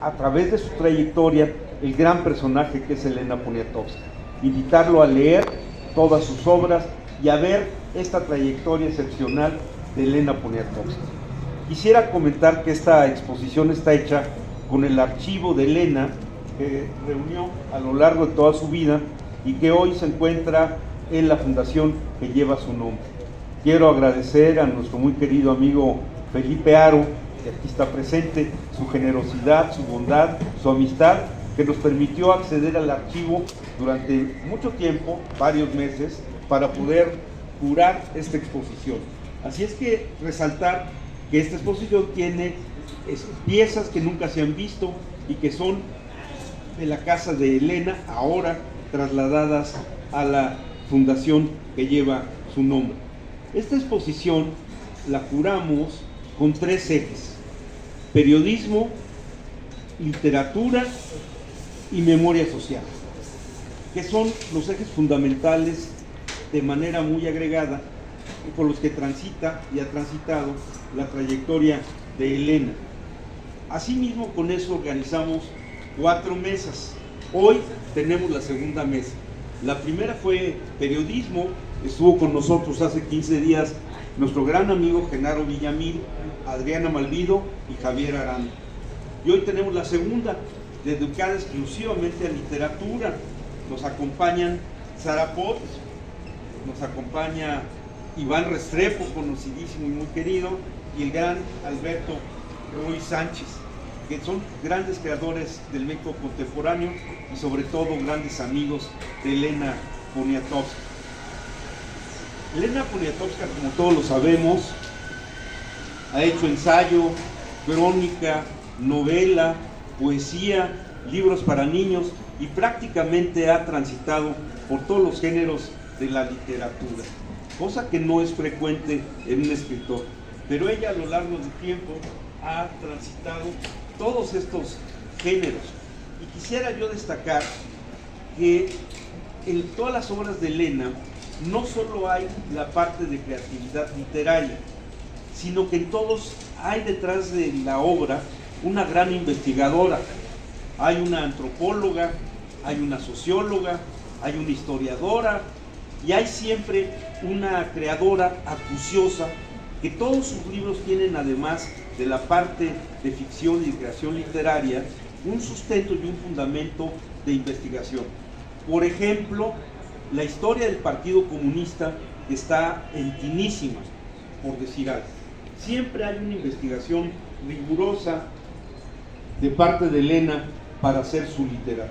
a través de su trayectoria el gran personaje que es Elena Poniatowska. Invitarlo a leer todas sus obras y a ver esta trayectoria excepcional de Elena Poniatowska. Quisiera comentar que esta exposición está hecha con el archivo de Elena, que reunió a lo largo de toda su vida y que hoy se encuentra en la fundación que lleva su nombre. Quiero agradecer a nuestro muy querido amigo Felipe Aro, que aquí está presente, su generosidad, su bondad, su amistad, que nos permitió acceder al archivo durante mucho tiempo, varios meses, para poder curar esta exposición. Así es que resaltar que esta exposición tiene piezas que nunca se han visto y que son de la casa de Elena, ahora trasladadas a la fundación que lleva su nombre. Esta exposición la curamos con 3 ejes: periodismo, literatura y memoria social, que son los ejes fundamentales de manera muy agregada por los que transita y ha transitado la trayectoria de Elena. Asimismo, con eso organizamos 4 mesas. Hoy tenemos la segunda mesa. La primera fue periodismo. Estuvo con nosotros hace 15 días nuestro gran amigo Genaro Villamil, Adriana Malvido y Javier Aranda. Y hoy tenemos la segunda, dedicada exclusivamente a literatura. Nos acompañan Sara Pot, nos acompaña Iván Restrepo, conocidísimo y muy querido, y el gran Alberto Ruiz Sánchez, que son grandes creadores del México contemporáneo y sobre todo grandes amigos de Elena Poniatowska. Elena Poniatowska, como todos lo sabemos, ha hecho ensayo, crónica, novela, poesía, libros para niños y prácticamente ha transitado por todos los géneros de la literatura, cosa que no es frecuente en un escritor, pero ella a lo largo del tiempo ha transitado todos estos géneros. Y quisiera yo destacar que en todas las obras de Elena no solo hay la parte de creatividad literaria, sino que en todos hay detrás de la obra una gran investigadora. Hay una antropóloga, hay una socióloga, hay una historiadora y hay siempre una creadora acuciosa, que todos sus libros tienen, además de la parte de ficción y de creación literaria, un sustento y un fundamento de investigación. Por ejemplo, la historia del Partido Comunista está entinísima, por decir algo. Siempre hay una investigación rigurosa de parte de Elena para hacer su literatura.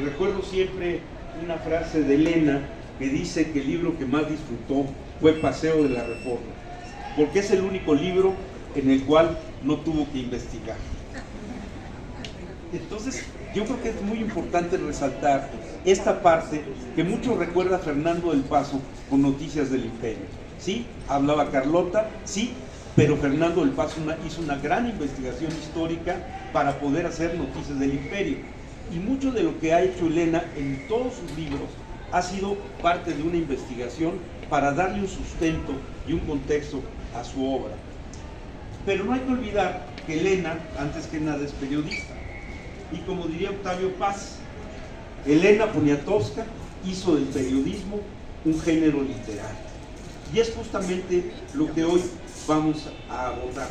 Recuerdo siempre una frase de Elena que dice que el libro que más disfrutó fue Paseo de la Reforma, porque es el único libro en el cual no tuvo que investigar. Entonces, yo creo que es muy importante resaltar esta parte que mucho recuerda a Fernando del Paso con Noticias del Imperio. Sí, hablaba Carlota, sí, pero Fernando del Paso hizo una gran investigación histórica para poder hacer Noticias del Imperio. Y mucho de lo que ha hecho Elena en todos sus libros ha sido parte de una investigación para darle un sustento y un contexto a su obra. Pero no hay que olvidar que Elena, antes que nada, es periodista. Y como diría Octavio Paz, Elena Poniatowska hizo del periodismo un género literario. Y es justamente lo que hoy vamos a abordar.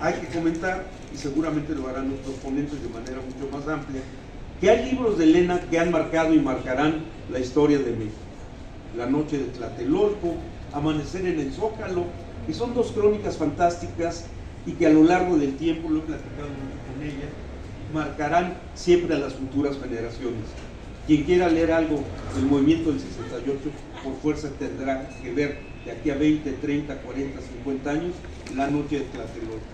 Hay que comentar, y seguramente lo harán nuestros ponentes de manera mucho más amplia, que hay libros de Elena que han marcado y marcarán la historia de México. La noche de Tlatelolco, Amanecer en el Zócalo, que son 2 crónicas fantásticas y que a lo largo del tiempo, lo he platicado mucho con ella, marcarán siempre a las futuras generaciones. Quien quiera leer algo del movimiento del 68, por fuerza tendrá que ver de aquí a 20, 30, 40, 50 años, La noche de Tlatelolco.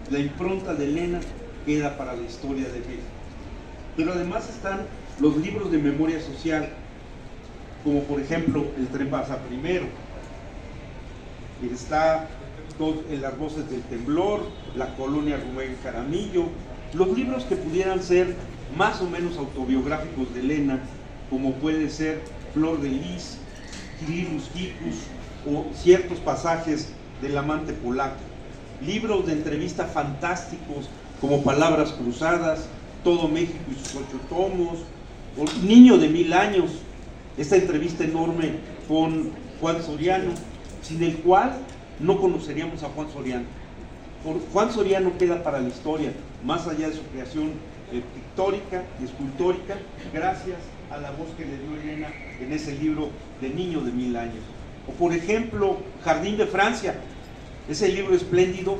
La impronta de Elena queda para la historia de México. Pero además están los libros de memoria social, como por ejemplo El tren pasa primero. Está en Las voces del temblor, La colonia Rubén Jaramillo, los libros que pudieran ser más o menos autobiográficos de Elena, como puede ser Flor de Lis, Kirilus Kikus o ciertos pasajes del amante polaco. Libros de entrevista fantásticos como Palabras Cruzadas, Todo México y sus 8 tomos, o Niño de 1000 años, esta entrevista enorme con Juan Soriano, sin el cual no conoceríamos a Juan Soriano. Juan Soriano queda para la historia, más allá de su creación pictórica y escultórica, gracias a la voz que le dio Elena en ese libro de Niño de 1000 años. O por ejemplo, Jardín de Francia, ese libro espléndido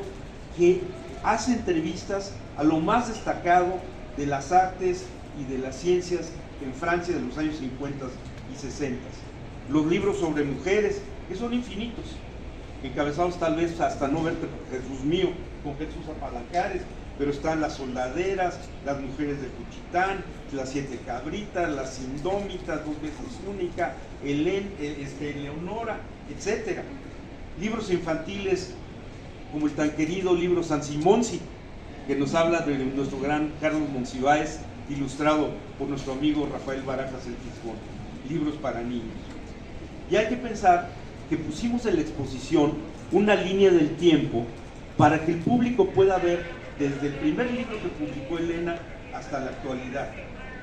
que hace entrevistas a lo más destacado de las artes y de las ciencias en Francia de los años 50 y 60. Los libros sobre mujeres, que son infinitos, encabezados tal vez hasta no verte por Jesús mío, con Jesús Apalancares, pero están Las Soldaderas, Las Mujeres de Juchitán, Las 7 Cabritas, Las Indómitas, 2 veces única, Eleonora, etc. Libros infantiles como el tan querido libro San Simonsi, que nos habla de nuestro gran Carlos Monsiváis, ilustrado por nuestro amigo Rafael Barajas el Fisgón. Libros para niños. Y hay que pensar que pusimos en la exposición una línea del tiempo para que el público pueda ver desde el primer libro que publicó Elena hasta la actualidad.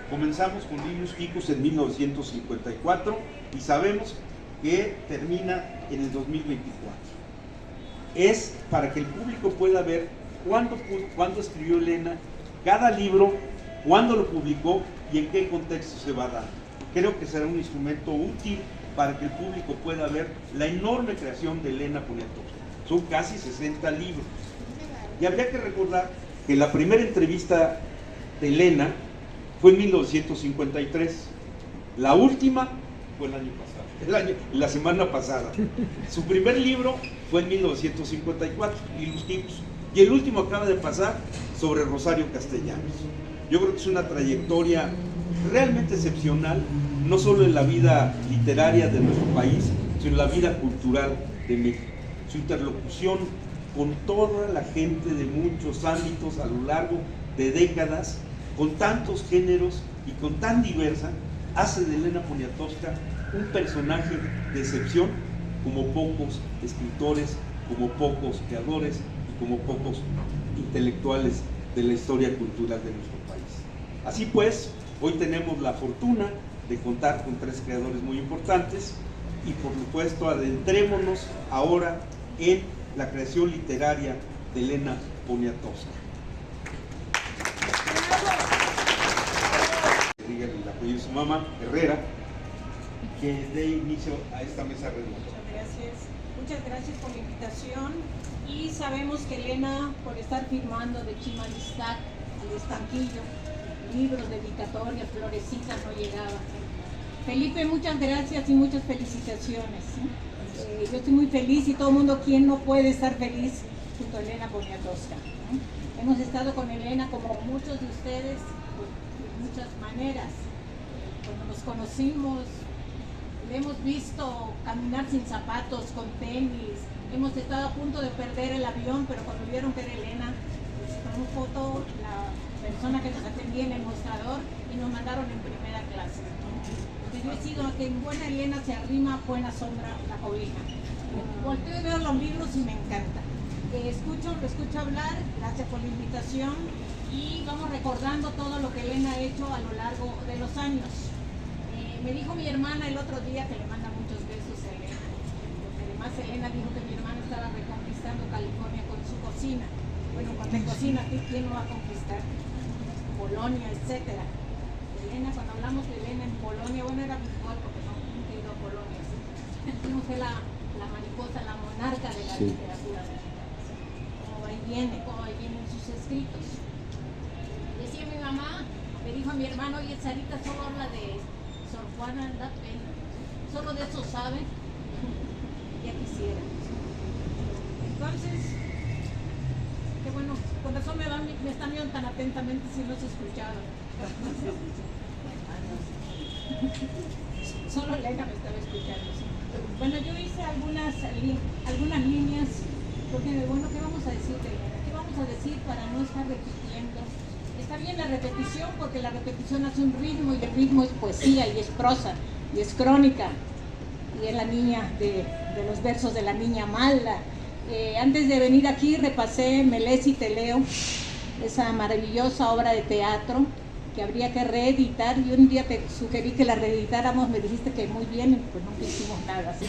Comenzamos con Niños Chicos en 1954 y sabemos que termina en el 2024. Es para que el público pueda ver cuándo escribió Elena cada libro, cuándo lo publicó y en qué contexto se va a dar. Creo que será un instrumento útil para que el público pueda ver la enorme creación de Elena Poniatowska. Son casi 60 libros. Y habría que recordar que la primera entrevista de Elena fue en 1953. La última fue el año pasado, la semana pasada. Su primer libro fue en 1954, Ilustrados. Y el último acaba de pasar sobre Rosario Castellanos. Yo creo que es una trayectoria realmente excepcional, no solo en la vida literaria de nuestro país, sino en la vida cultural de México. Su interlocución con toda la gente de muchos ámbitos a lo largo de décadas, con tantos géneros y con tan diversa, hace de Elena Poniatowska un personaje de excepción, como pocos escritores, como pocos creadores y como pocos intelectuales de la historia cultural de nuestro país. Así pues, hoy tenemos la fortuna de contar con 3 creadores muy importantes y por supuesto adentrémonos ahora en la creación literaria de Elena Poniatowska. Diga el apellido de su mamá, Herrera, y que dé inicio a esta mesa redonda. Muchas gracias por la invitación. Y sabemos que Elena, por estar firmando de Chimalistac al Estanquillo, libros, dedicatorias, florecitas, no llegaba. Felipe, muchas gracias y muchas felicitaciones. Yo estoy muy feliz y todo el mundo, ¿quién no puede estar feliz junto a Elena Poniatowska? Hemos estado con Elena, como muchos de ustedes, de muchas maneras. Cuando nos conocimos, le hemos visto caminar sin zapatos, con tenis. Hemos estado a punto de perder el avión, pero cuando vieron que era Elena, pues tomó foto la persona que nos atendía en el mostrador y nos mandaron en primera clase. Porque yo he sido que en buena Elena se arrima, buena sombra la cobija. Volteo y veo los libros y me encanta. Lo escucho hablar, gracias por la invitación, y vamos recordando todo lo que Elena ha hecho a lo largo de los años. Me dijo mi hermana el otro día, que le manda muchos besos a Elena, porque además Elena dijo que mi hermana estaba reconquistando California con su cocina. Bueno, cuando hay cocina, ¿quién no va a conquistar? Polonia, etcétera. Elena, cuando hablamos de Elena en Polonia, bueno, era virtual porque no he ido a Polonia. Dijimos que la mariposa, la monarca de la literatura mexicana. Como ahí vienen sus escritos. Decía mi mamá, me dijo a mi hermano, oye, Sarita solo habla de Sor Juana, da pena. Solo de eso sabe. Ya quisiera. Entonces, qué bueno, por eso me están viendo tan atentamente si no se escucharon. Solo Elena me estaba escuchando. ¿Sí? Bueno, yo hice algunas líneas, porque bueno, ¿qué vamos a decir de Elena? ¿Qué vamos a decir para no estar repitiendo? Está bien la repetición, porque la repetición hace un ritmo, y el ritmo es poesía, y es prosa, y es crónica, y es la niña de los versos de la niña Malda. Antes de venir aquí repasé Me lees y te leo, esa maravillosa obra de teatro que habría que reeditar. Y un día te sugerí que la reeditáramos, me dijiste que muy bien, pues nunca hicimos nada, ¿sí?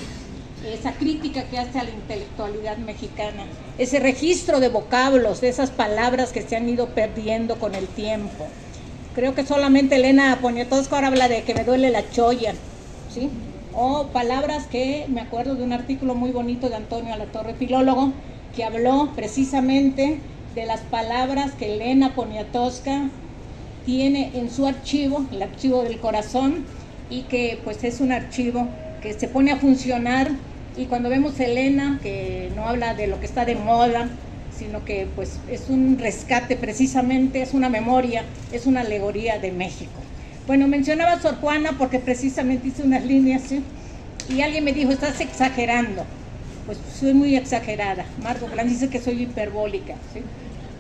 Esa crítica que hace a la intelectualidad mexicana, ese registro de vocablos, de esas palabras que se han ido perdiendo con el tiempo. Creo que solamente Elena Poniatowska ahora habla de que me duele la cholla, ¿sí? O palabras que me acuerdo de un artículo muy bonito de Antonio Alatorre, filólogo, que habló precisamente de las palabras que Elena Poniatowska tiene en su archivo, el archivo del corazón, y que pues es un archivo que se pone a funcionar. Y cuando vemos a Elena, que no habla de lo que está de moda, sino que pues es un rescate precisamente, es una memoria, es una alegoría de México. Bueno, mencionaba a Sor Juana porque precisamente hice unas líneas, ¿sí? Y alguien me dijo, estás exagerando. Pues soy muy exagerada. Marco Blan dice que soy hiperbólica, ¿sí?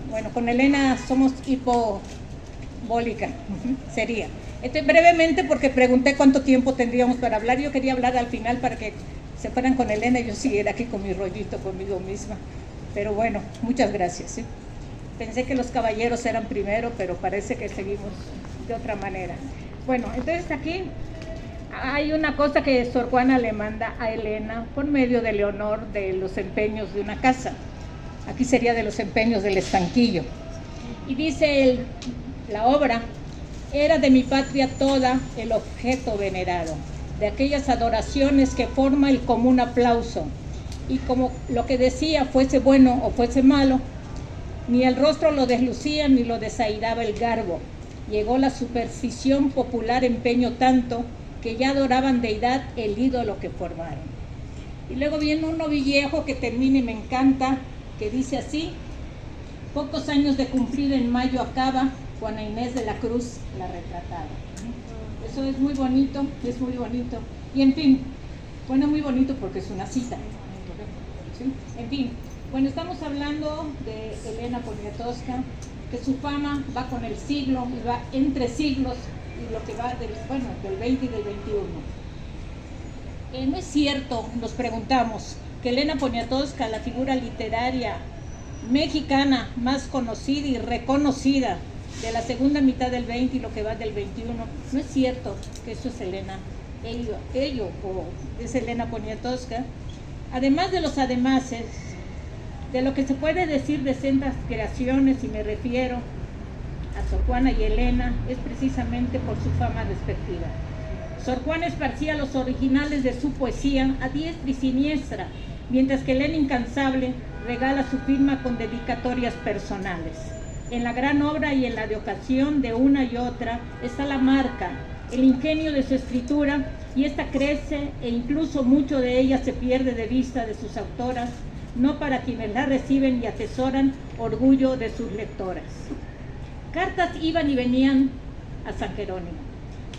Bueno, con Elena somos hipobólica, sería. Entonces, brevemente, porque pregunté cuánto tiempo tendríamos para hablar, yo quería hablar al final para que se fueran con Elena y yo siguiera aquí con mi rollito conmigo misma. Pero bueno, muchas gracias, ¿sí? Pensé que los caballeros eran primero, pero parece que seguimos de otra manera. Bueno, entonces aquí hay una cosa que Sor Juana le manda a Elena por medio de Leonor de los empeños de una casa. Aquí sería de los empeños del estanquillo. Y dice la obra, era de mi patria toda el objeto venerado, de aquellas adoraciones que forma el común aplauso, y como lo que decía fuese bueno o fuese malo, ni el rostro lo deslucía ni lo desairaba el garbo. Llegó la superstición popular empeño tanto, que ya adoraban deidad el ídolo que formaron. Y luego viene un novillejo que termina y me encanta, que dice así, pocos años de cumplir en mayo acaba, Juana Inés de la Cruz la retratada. Eso es muy bonito, es muy bonito. Y en fin, bueno, muy bonito porque es una cita. ¿Sí? En fin, bueno, estamos hablando de Elena Poniatowska, que su fama va con el siglo, y va entre siglos, y lo que va del 20 y del 21. No es cierto, nos preguntamos, que Elena Poniatowska, la figura literaria mexicana más conocida y reconocida de la segunda mitad del 20 y lo que va del 21, no es cierto que eso es Elena, ello o es Elena Poniatowska. Además de los ademases, de lo que se puede decir de sendas creaciones, y me refiero a Sor Juana y Elena, es precisamente por su fama respectiva. Sor Juana esparcía los originales de su poesía a diestra y siniestra, mientras que Elena incansable regala su firma con dedicatorias personales. En la gran obra y en la de ocasión de una y otra está la marca, el ingenio de su escritura, y esta crece e incluso mucho de ella se pierde de vista de sus autoras, no para quienes la reciben y atesoran orgullo de sus lectoras. Cartas iban y venían a San Jerónimo.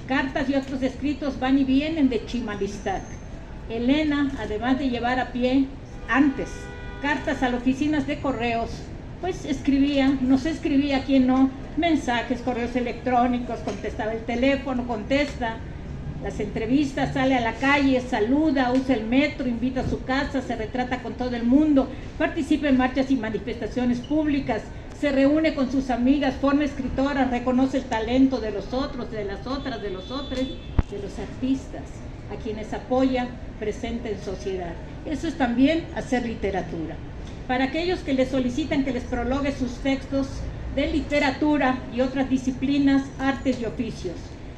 Cartas y otros escritos van y vienen de Chimalistac. Elena, además de llevar a pie, antes, cartas a las oficinas de correos, pues escribía, nos escribía, ¿quién no? Mensajes, correos electrónicos, contestaba el teléfono, contesta las entrevistas, sale a la calle, saluda, usa el metro, invita a su casa, se retrata con todo el mundo, participa en marchas y manifestaciones públicas, se reúne con sus amigas, forma escritoras, reconoce el talento de los otros, de las otras, de los otros, de los artistas, a quienes apoya, presenta en sociedad. Eso es también hacer literatura. Para aquellos que le solicitan que les prologue sus textos de literatura y otras disciplinas, artes y oficios.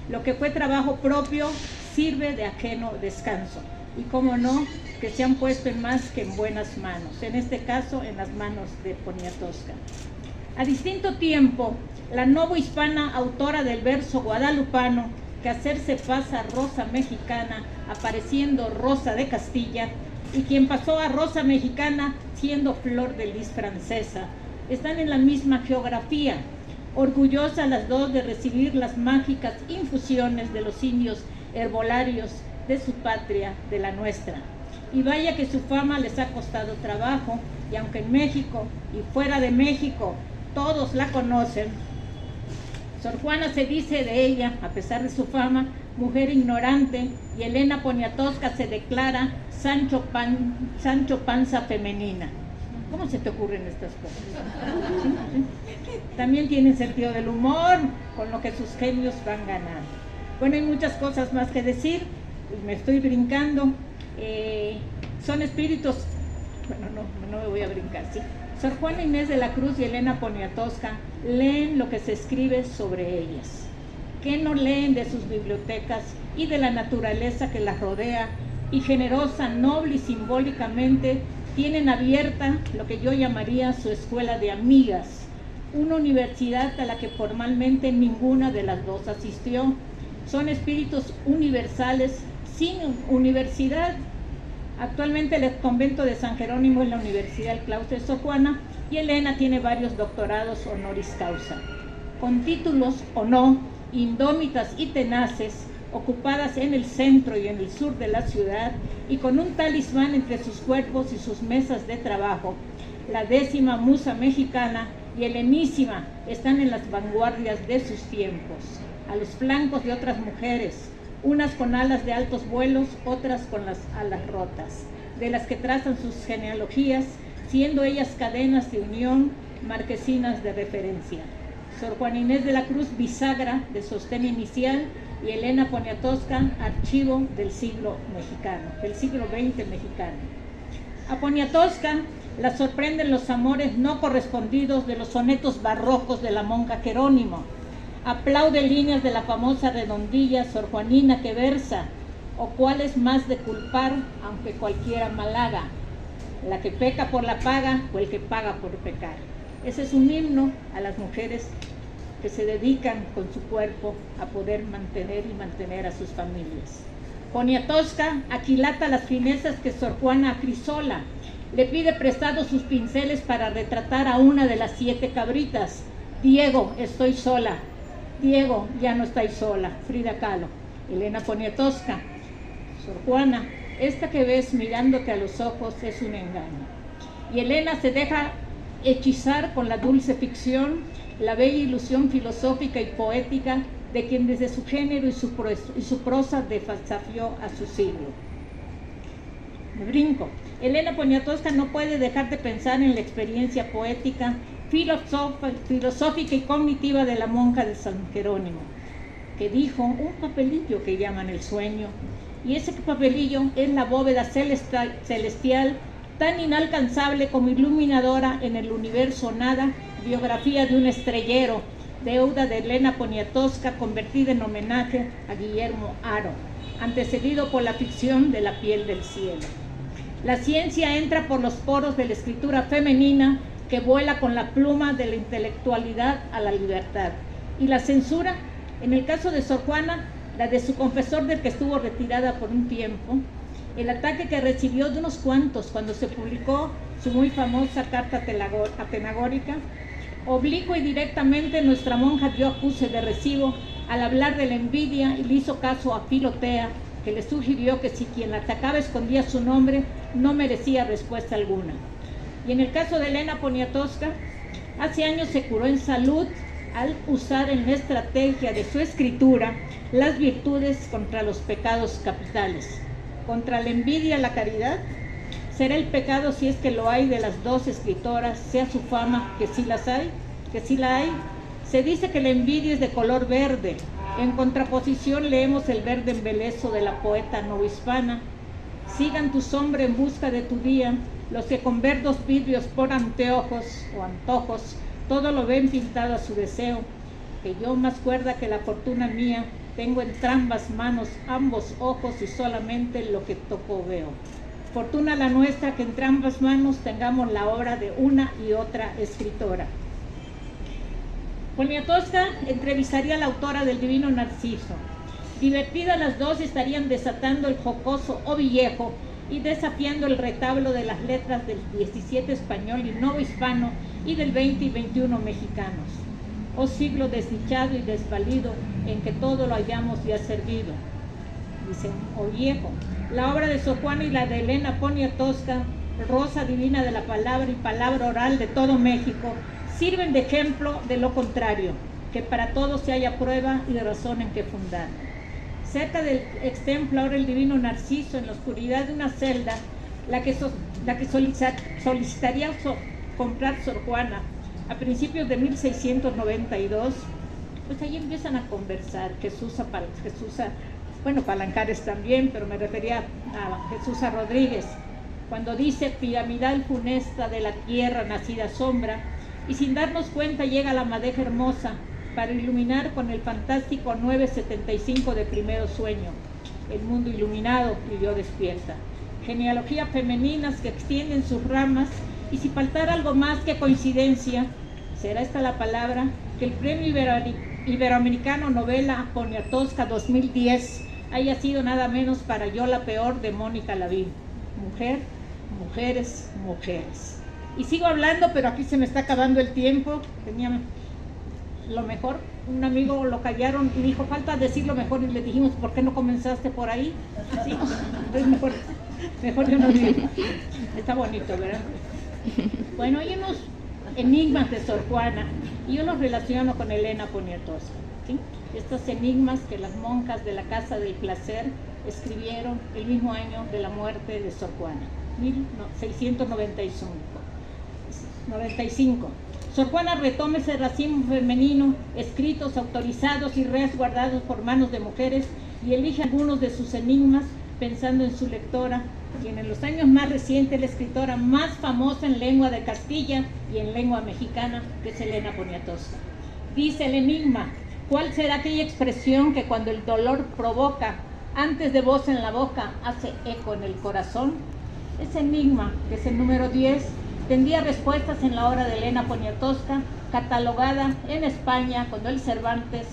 Lo que fue trabajo propio sirve de ajeno descanso. Y cómo no, que se han puesto en más que en buenas manos, en este caso en las manos de Poniatowska. A distinto tiempo, la novohispana autora del verso guadalupano, que hacerse pasa rosa mexicana, apareciendo rosa de Castilla, y quien pasó a rosa mexicana siendo flor de lis francesa, están en la misma geografía, orgullosas las dos de recibir las mágicas infusiones de los indios herbolarios de su patria, de la nuestra. Y vaya que su fama les ha costado trabajo, y aunque en México y fuera de México todos la conocen, Sor Juana se dice de ella, a pesar de su fama, mujer ignorante, y Elena Poniatowska se declara Sancho Panza femenina. ¿Cómo se te ocurren estas cosas? ¿Sí? ¿Sí? También tienen sentido del humor, con lo que sus genios van ganando. Bueno, hay muchas cosas más que decir, pues me estoy brincando. Son espíritus, bueno, no me voy a brincar, ¿sí? Sor Juana Inés de la Cruz y Elena Poniatowska leen lo que se escribe sobre ellas. ¿Qué no leen de sus bibliotecas y de la naturaleza que las rodea? Y generosa, noble y simbólicamente tienen abierta lo que yo llamaría su escuela de amigas, una universidad a la que formalmente ninguna de las dos asistió. Son espíritus universales sin universidad. Actualmente el convento de San Jerónimo es la Universidad del Claustro de Sor Juana y Elena tiene varios doctorados honoris causa. Con títulos o no, indómitas y tenaces, ocupadas en el centro y en el sur de la ciudad, y con un talismán entre sus cuerpos y sus mesas de trabajo, la 10ª musa mexicana y helenísima están en las vanguardias de sus tiempos, a los flancos de otras mujeres, unas con alas de altos vuelos, otras con las alas rotas, de las que trazan sus genealogías, siendo ellas cadenas de unión, marquesinas de referencia. Sor Juana Inés de la Cruz, bisagra de sostén inicial, y Elena Poniatowska, archivo del siglo mexicano, del siglo XX mexicano. A Poniatowska la sorprenden los amores no correspondidos de los sonetos barrocos de la monja Jerónimo. Aplaude líneas de la famosa redondilla Sor Juanina que versa, o cuál es más de culpar, aunque cualquiera malhaga, la que peca por la paga o el que paga por pecar. Ese es un himno a las mujeres que se dedican con su cuerpo a poder mantener a sus familias. Poniatowska aquilata las finezas que Sor Juana acrisola. Le pide prestados sus pinceles para retratar a una de las 7 cabritas. Diego, estoy sola. Diego, ya no estáis sola. Frida Kahlo. Elena Poniatowska. Sor Juana, esta que ves mirándote a los ojos es un engaño. Y Elena se deja hechizar con la dulce ficción, la bella ilusión filosófica y poética de quien desde su género y su prosa desafió a su siglo. Me brinco. Elena Poniatowska no puede dejar de pensar en la experiencia poética, filosófica y cognitiva de la monja de San Jerónimo, que dijo un papelillo que llaman el sueño, y ese papelillo es la bóveda celestial tan inalcanzable como iluminadora en el universo nada, biografía de un estrellero, deuda de Elena Poniatowska convertida en homenaje a Guillermo Haro, antecedido por la ficción de La piel del cielo. La ciencia entra por los poros de la escritura femenina que vuela con la pluma de la intelectualidad a la libertad. Y la censura, en el caso de Sor Juana, la de su confesor del que estuvo retirada por un tiempo, el ataque que recibió de unos cuantos cuando se publicó su muy famosa carta atenagórica, oblicua y directamente nuestra monja dio acuse de recibo al hablar de la envidia y le hizo caso a Filotea, que le sugirió que si quien la atacaba escondía su nombre, no merecía respuesta alguna. Y en el caso de Elena Poniatowska, hace años se curó en salud al usar en la estrategia de su escritura las virtudes contra los pecados capitales. Contra la envidia, la caridad, será el pecado, si es que lo hay, de las dos escritoras, sea su fama, que sí las hay, que sí la hay. Se dice que la envidia es de color verde. En contraposición leemos el verde embeleso de la poeta novohispana. Sigan tu sombra en busca de tu día, los que con verdos vidrios por anteojos o antojos, todo lo ven pintado a su deseo, que yo más cuerda que la fortuna mía, tengo entre ambas manos ambos ojos y solamente lo que toco veo. Fortuna la nuestra que entre ambas manos tengamos la obra de una y otra escritora. Poniatowska entrevistaría a la autora del Divino Narciso. Divertidas las dos estarían desatando el jocoso ovillejo y desafiando el retablo de las letras del 17 español y novohispano y del 20 y 21 mexicanos. Oh siglo desdichado y desvalido en que todo lo hayamos ya servido. Dice Oviejo. La obra de Sor Juana y la de Elena Poniatowska, rosa divina de la palabra y palabra oral de todo México, sirven de ejemplo de lo contrario, que para todos se haya prueba y razón en que fundar. Cerca del ex templo ahora el Divino Narciso, en la oscuridad de una celda, la que solicitaría comprar Sor Juana a principios de 1692, pues ahí empiezan a conversar. Palancares también, pero me refería a Jesús Rodríguez, cuando dice: piramidal funesta de la tierra nacida sombra, y sin darnos cuenta llega la madeja hermosa para iluminar con el fantástico 975 de primero sueño, el mundo iluminado y yo despierta. Genealogías femeninas que extienden sus ramas, y si faltara algo más que coincidencia, será esta la palabra, que el premio iberoamericano novela Poniatowska 2010 haya sido nada menos para Yo la peor, de Mónica Lavín. Mujer, mujeres, mujeres. Y sigo hablando, pero aquí se me está acabando el tiempo. Tenía lo mejor, un amigo lo callaron y dijo: falta decir lo mejor, y le dijimos: ¿por qué no comenzaste por ahí? Sí, entonces mejor yo no digo. Está bonito, ¿verdad? Bueno, hay unos enigmas de Sor Juana y yo los relaciono con Elena Poniatowska, ¿sí? Estos enigmas que las monjas de la Casa del Placer escribieron el mismo año de la muerte de Sor Juana, 1695. Sor Juana retoma ese racimo femenino, escritos, autorizados y resguardados por manos de mujeres, y elige algunos de sus enigmas pensando en su lectora, quien en los años más recientes es la escritora más famosa en lengua de Castilla y en lengua mexicana, que es Elena Poniatowska. Dice el enigma: ¿cuál será aquella expresión que cuando el dolor provoca, antes de voz en la boca, hace eco en el corazón? Ese enigma, que es el número 10, tendría respuestas en la obra de Elena Poniatowska, catalogada en España con el Cervantes,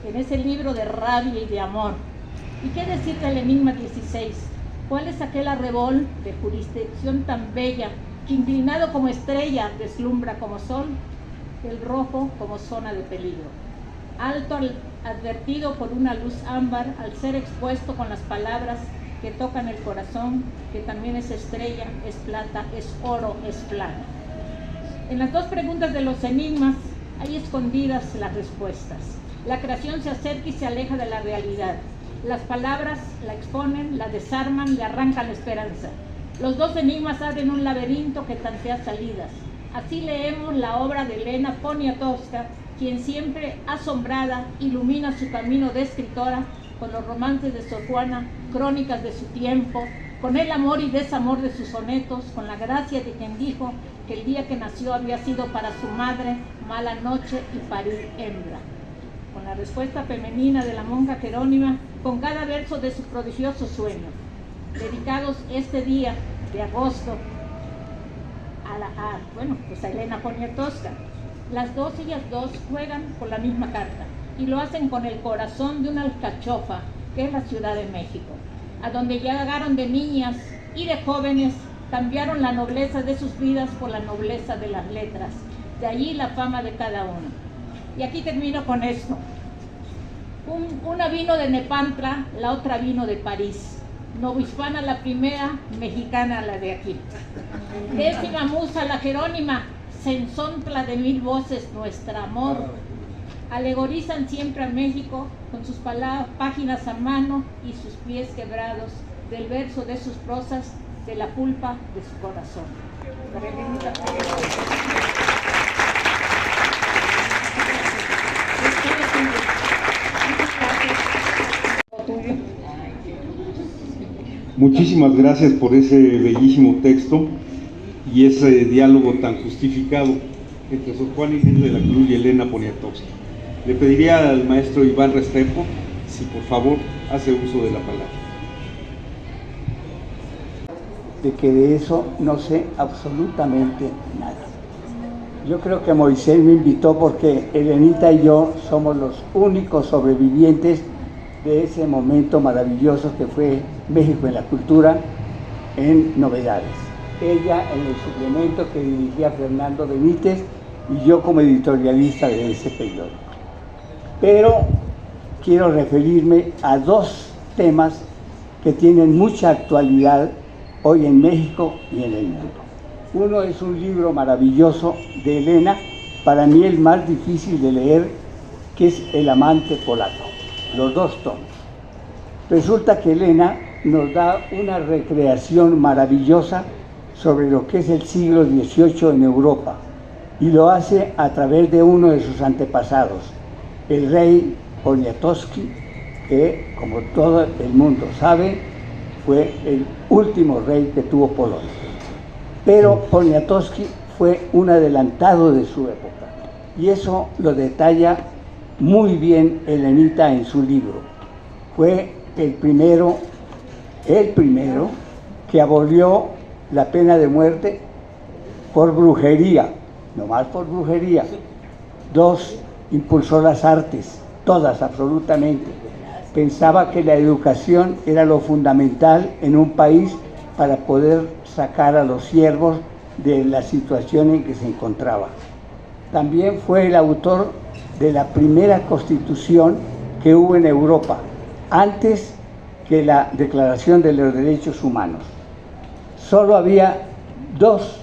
en ese libro de rabia y de amor. ¿Y qué decir del enigma 16? ¿Cuál es aquel arrebol de jurisdicción tan bella que, inclinado como estrella, deslumbra como sol? El rojo como zona de peligro. Alto advertido por una luz ámbar, al ser expuesto con las palabras que tocan el corazón, que también es estrella, es plata, es oro, es plata. En las dos preguntas de los enigmas hay escondidas las respuestas. La creación se acerca y se aleja de la realidad. Las palabras la exponen, la desarman, le arrancan la esperanza. Los dos enigmas abren un laberinto que tantea salidas. Así leemos la obra de Elena Poniatowska, quien siempre asombrada ilumina su camino de escritora con los romances de Sor Juana, crónicas de su tiempo, con el amor y desamor de sus sonetos, con la gracia de quien dijo que el día que nació había sido para su madre mala noche y parir hembra, con la respuesta femenina de la monja Jerónima, con cada verso de su prodigioso sueño, dedicados este día de agosto a Elena Poniatowska. Ellas dos juegan con la misma carta y lo hacen con el corazón de una alcachofa, que es la Ciudad de México, a donde llegaron de niñas y de jóvenes, cambiaron la nobleza de sus vidas por la nobleza de las letras. De allí la fama de cada uno. Y aquí termino con esto. Una vino de Nepantla, la otra vino de París. Novohispana la primera, mexicana la de aquí. Décima musa la Jerónima, censontla de mil voces nuestro amor. Alegorizan siempre a México con sus páginas a mano y sus pies quebrados, del verso de sus prosas, de la pulpa de su corazón. Muchísimas gracias por ese bellísimo texto y ese diálogo tan justificado entre Sor Juana Inés de la Cruz y Elena Poniatowska. Le pediría al maestro Iván Restrepo si por favor hace uso de la palabra. De que de eso no sé absolutamente nada. Yo creo que Moisés me invitó porque Elenita y yo somos los únicos sobrevivientes de ese momento maravilloso que fue México en la cultura, en novedades. Ella en el suplemento que dirigía Fernando Benítez y yo como editorialista de ese periodo. Pero quiero referirme a dos temas que tienen mucha actualidad hoy en México y en el mundo. Uno es un libro maravilloso de Elena, para mí el más difícil de leer, que es El amante polaco, los dos tomos. Resulta que Elena nos da una recreación maravillosa sobre lo que es el siglo XVIII en Europa, y lo hace a través de uno de sus antepasados, el rey Poniatowski, que, como todo el mundo sabe, fue el último rey que tuvo Polonia. Pero Poniatowski fue un adelantado de su época, y eso lo detalla muy bien Elenita en su libro. Fue el primero que abolió la pena de muerte por brujería, nomás por brujería. 2, impulsó las artes, todas absolutamente. Pensaba que la educación era lo fundamental en un país para poder sacar a los siervos de la situación en que se encontraba. También fue el autor de la primera constitución que hubo en Europa, antes que la Declaración de los Derechos Humanos. Solo había 2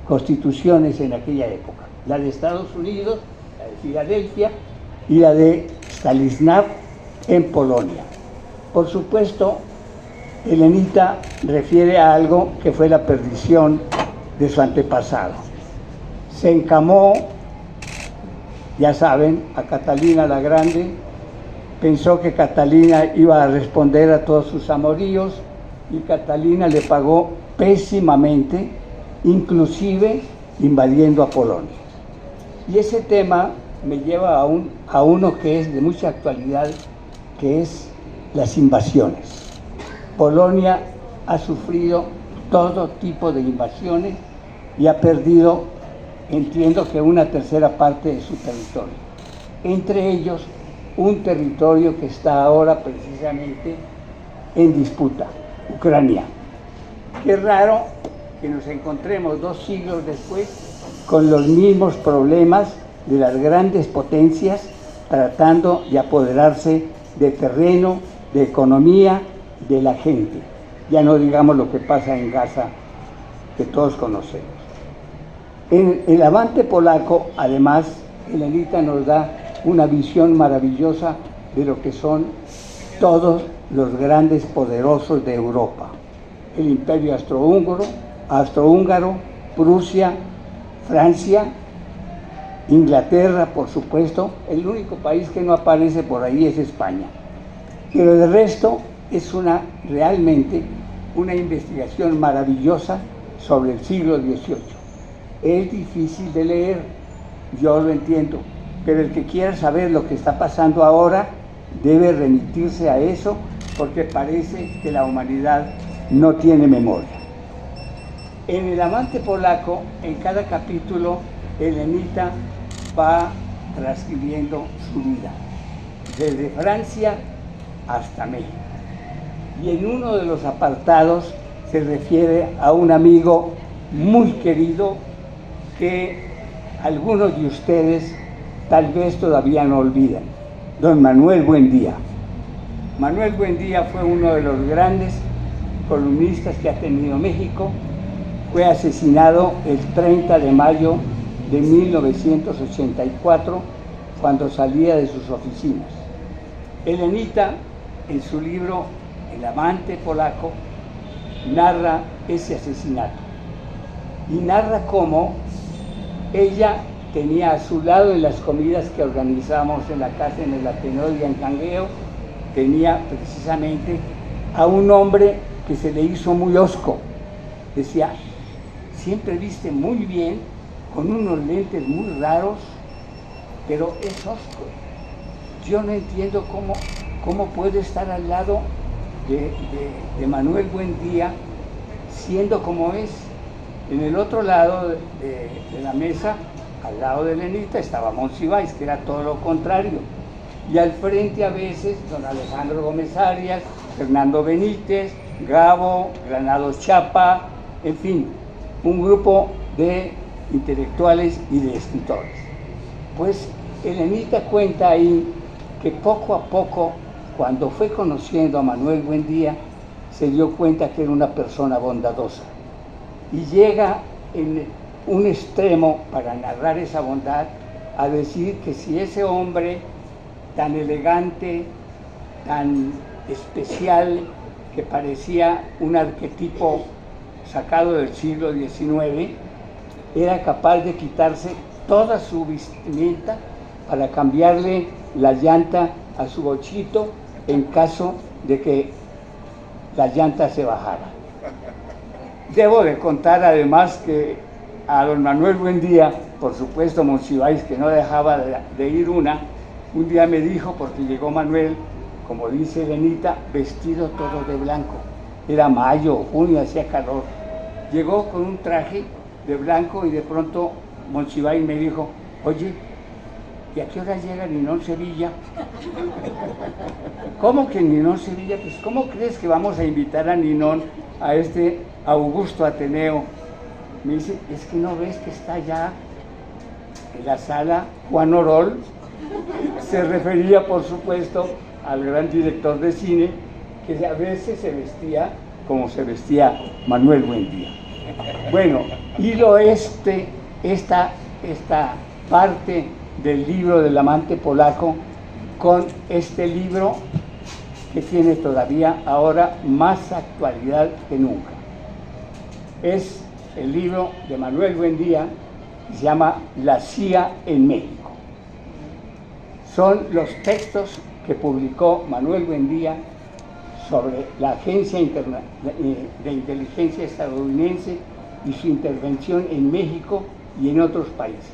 constituciones en aquella época, la de Estados Unidos, la de Filadelfia, y la de Stanisław en Polonia. Por supuesto, Elenita refiere a algo que fue la perdición de su antepasado. Se encamó, ya saben, a Catalina la Grande. Pensó que Catalina iba a responder a todos sus amoríos, y Catalina le pagó pésimamente, inclusive invadiendo a Polonia. Y ese tema me lleva a uno que es de mucha actualidad, que es las invasiones. Polonia ha sufrido todo tipo de invasiones y ha perdido, entiendo que una tercera parte de su territorio. Entre ellos, un territorio que está ahora precisamente en disputa, Ucrania. Qué raro que nos encontremos 2 siglos después con los mismos problemas de las grandes potencias tratando de apoderarse de terreno, de economía, de la gente. Ya no digamos lo que pasa en Gaza, que todos conocemos. En el Avante Polaco, además, Elenita nos da una visión maravillosa de lo que son todos los grandes poderosos de Europa. El Imperio Austrohúngaro, Prusia, Francia, Inglaterra, por supuesto. El único país que no aparece por ahí es España. Pero el resto es realmente una investigación maravillosa sobre el siglo XVIII. Es difícil de leer, yo lo entiendo, pero el que quiera saber lo que está pasando ahora debe remitirse a eso, porque parece que la humanidad no tiene memoria. En el Amante Polaco, en cada capítulo, Elenita va transcribiendo su vida, desde Francia hasta México. Y en uno de los apartados se refiere a un amigo muy querido que algunos de ustedes tal vez todavía no olvidan, don Manuel Buendía. Manuel Buendía fue uno de los grandes columnistas que ha tenido México. Fue asesinado el 30 de mayo de 1984, cuando salía de sus oficinas. Elenita, en su libro El Amante Polaco, narra ese asesinato y narra cómo ella tenía a su lado en las comidas que organizábamos en la casa en el Ateneo y en Cangueo, tenía precisamente a un hombre que se le hizo muy hosco. Decía, siempre viste muy bien, con unos lentes muy raros, pero es hosco. Yo no entiendo cómo puede estar al lado de Manuel Buendía, siendo como es. En el otro lado de la mesa, al lado de Elenita, estaba Monsiváis, que era todo lo contrario. Y al frente a veces, don Alejandro Gómez Arias, Fernando Benítez, Gabo, Granados Chapa, en fin, un grupo de intelectuales y de escritores. Pues Elenita cuenta ahí que poco a poco, cuando fue conociendo a Manuel Buendía, se dio cuenta que era una persona bondadosa. Y llega en un extremo, para narrar esa bondad, a decir que si ese hombre tan elegante, tan especial, que parecía un arquetipo sacado del siglo XIX, era capaz de quitarse toda su vestimenta para cambiarle la llanta a su bochito en caso de que la llanta se bajara. Debo de contar además que a don Manuel Buendía, por supuesto Monsiváis, que no dejaba de ir un día me dijo, porque llegó Manuel, como dice Elenita, vestido todo de blanco. Era mayo, junio, hacía calor. Llegó con un traje de blanco y de pronto Monsiváis me dijo, oye, ¿y a qué hora llega Ninón Sevilla? ¿Cómo que Ninón Sevilla? Pues ¿cómo crees que vamos a invitar a Ninón a este Augusto Ateneo? Me dice, es que no ves que está allá en la sala Juan Orol. Se refería, por supuesto, al gran director de cine, que a veces se vestía como se vestía Manuel Buendía. Bueno, hilo esta parte del libro del amante polaco con este libro que tiene todavía ahora más actualidad que nunca. Es el libro de Manuel Buendía, que se llama La CIA en México. Son los textos que publicó Manuel Buendía sobre la Agencia de Inteligencia estadounidense y su intervención en México y en otros países.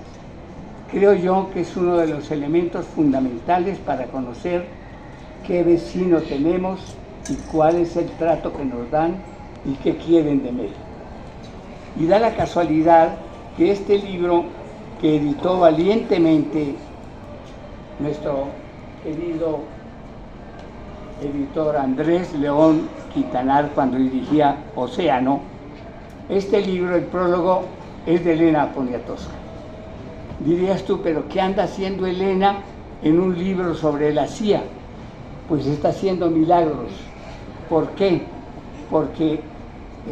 Creo yo que es uno de los elementos fundamentales para conocer qué vecino tenemos y cuál es el trato que nos dan y qué quieren de México. Y da la casualidad que este libro que editó valientemente nuestro querido editor Andrés León Quintanar cuando dirigía Océano, este libro, el prólogo, es de Elena Poniatowska. Dirías tú, pero ¿qué anda haciendo Elena en un libro sobre la CIA? Pues está haciendo milagros. ¿Por qué? Porque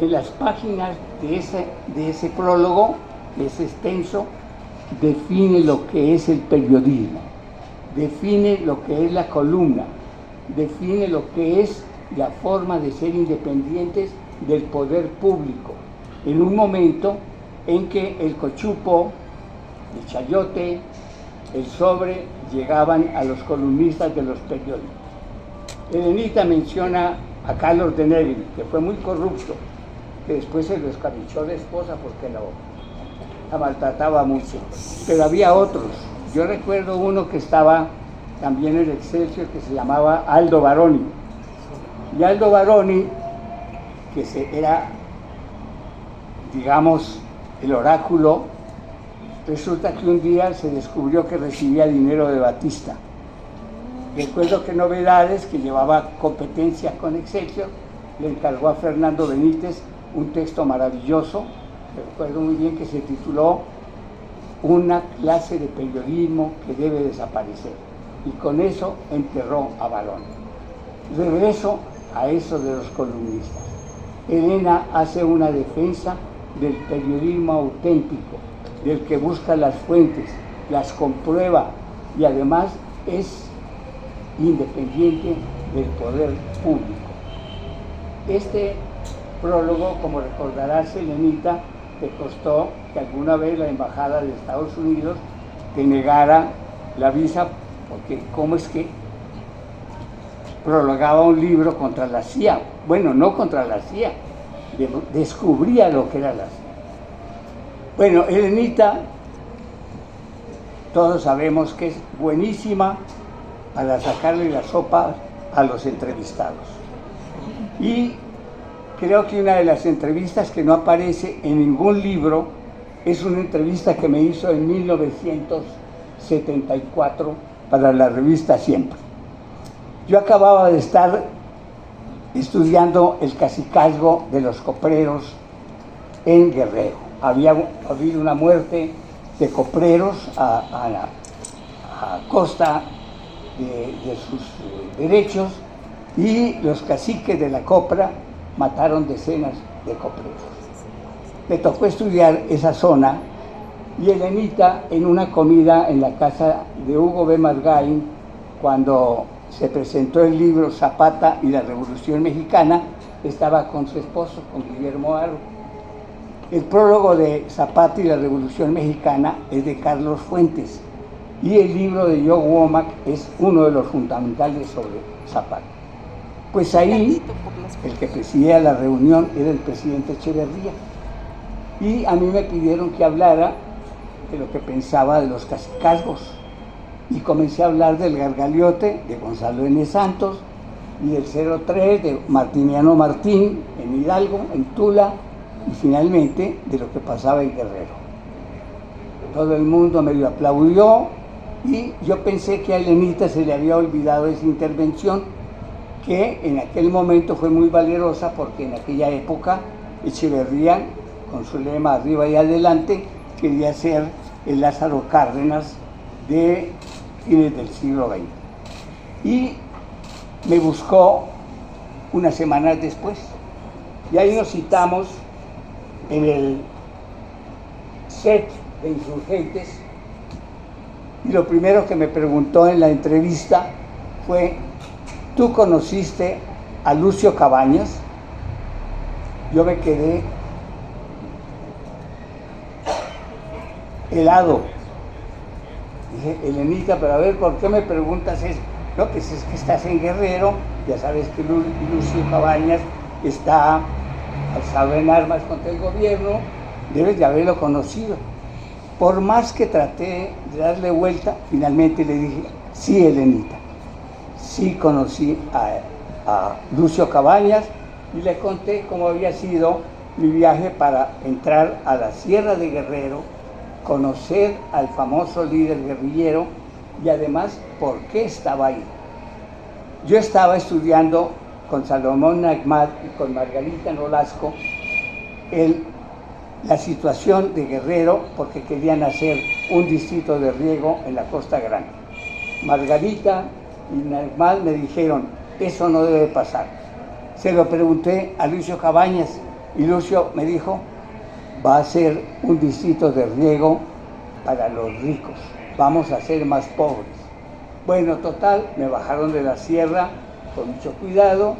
en las páginas de ese prólogo, de ese extenso, define lo que es el periodismo, define lo que es la columna, define lo que es la forma de ser independientes del poder público, en un momento en que el cochupo, el chayote, el sobre llegaban a los columnistas de los periódicos. Elenita menciona a Carlos de Negri, que fue muy corrupto, que después se lo escabichó de esposa porque la maltrataba mucho. Pero había otros. Yo recuerdo uno que estaba también en Excelsior, que se llamaba Aldo Baroni. Y Aldo Baroni, que era, digamos, el oráculo, resulta que un día se descubrió que recibía dinero de Batista. Recuerdo que Novedades, que llevaba competencia con Excelsior, le encargó a Fernando Benítez un texto maravilloso, recuerdo muy bien, que se tituló Una clase de periodismo que debe desaparecer. Y con eso enterró a Baroni. Regreso a eso de los columnistas. Elena hace una defensa del periodismo auténtico, del que busca las fuentes, las comprueba y además es independiente del poder público. Este prólogo, como recordarás, Elenita, te costó que alguna vez la embajada de Estados Unidos te negara la visa, porque cómo es que prologaba un libro contra la CIA. Bueno, no contra la CIA, descubría lo que era la CIA. Bueno, Elenita, todos sabemos que es buenísima para sacarle la sopa a los entrevistados. Y creo que una de las entrevistas que no aparece en ningún libro es una entrevista que me hizo en 1974 para la revista Siempre. Yo acababa de estar estudiando el cacicazgo de los copreros en Guerrero. Había habido una muerte de copreros a costa de sus derechos, y los caciques de la copra mataron decenas de copreros. Me tocó estudiar esa zona, y Elenita, en una comida en la casa de Hugo B. Margain, cuando se presentó el libro Zapata y la Revolución Mexicana, estaba con su esposo, con Guillermo Haro. El prólogo de Zapata y la Revolución Mexicana es de Carlos Fuentes y el libro de Joe Womack es uno de los fundamentales sobre Zapata. Pues ahí el que presidía la reunión era el presidente Echeverría y a mí me pidieron que hablara de lo que pensaba de los cacicazgos y comencé a hablar del Gargaliote de Gonzalo N. Santos y del 03 de Martiniano Martín en Hidalgo, en Tula, y finalmente de lo que pasaba en Guerrero. Todo el mundo medio aplaudió y yo pensé que a Elenita se le había olvidado esa intervención, que en aquel momento fue muy valerosa porque en aquella época Echeverría, con su lema arriba y adelante, quería ser el Lázaro Cárdenas de fines del siglo XX. Y me buscó unas semanas después y ahí nos citamos en el set de Insurgentes y lo primero que me preguntó en la entrevista fue: ¿tú conociste a Lucio Cabañas? Yo me quedé helado. Dije: Elenita, pero a ver, ¿por qué me preguntas eso? No, pues es que estás en Guerrero, ya sabes que Lucio Cabañas está alzado en armas contra el gobierno, debes de haberlo conocido. Por más que traté de darle vuelta, finalmente le dije: sí, Elenita, sí conocí a Lucio Cabañas, y le conté cómo había sido mi viaje para entrar a la Sierra de Guerrero, conocer al famoso líder guerrillero y además por qué estaba ahí. Yo estaba estudiando con Salomón Nagmat y con Margarita Nolasco la situación de Guerrero porque querían hacer un distrito de riego en la Costa Grande. Margarita y Nagmat me dijeron: eso no debe pasar. Se lo pregunté a Lucio Cabañas y Lucio me dijo: va a ser un distrito de riego para los ricos, vamos a ser más pobres. Bueno, total, me bajaron de la sierra con mucho cuidado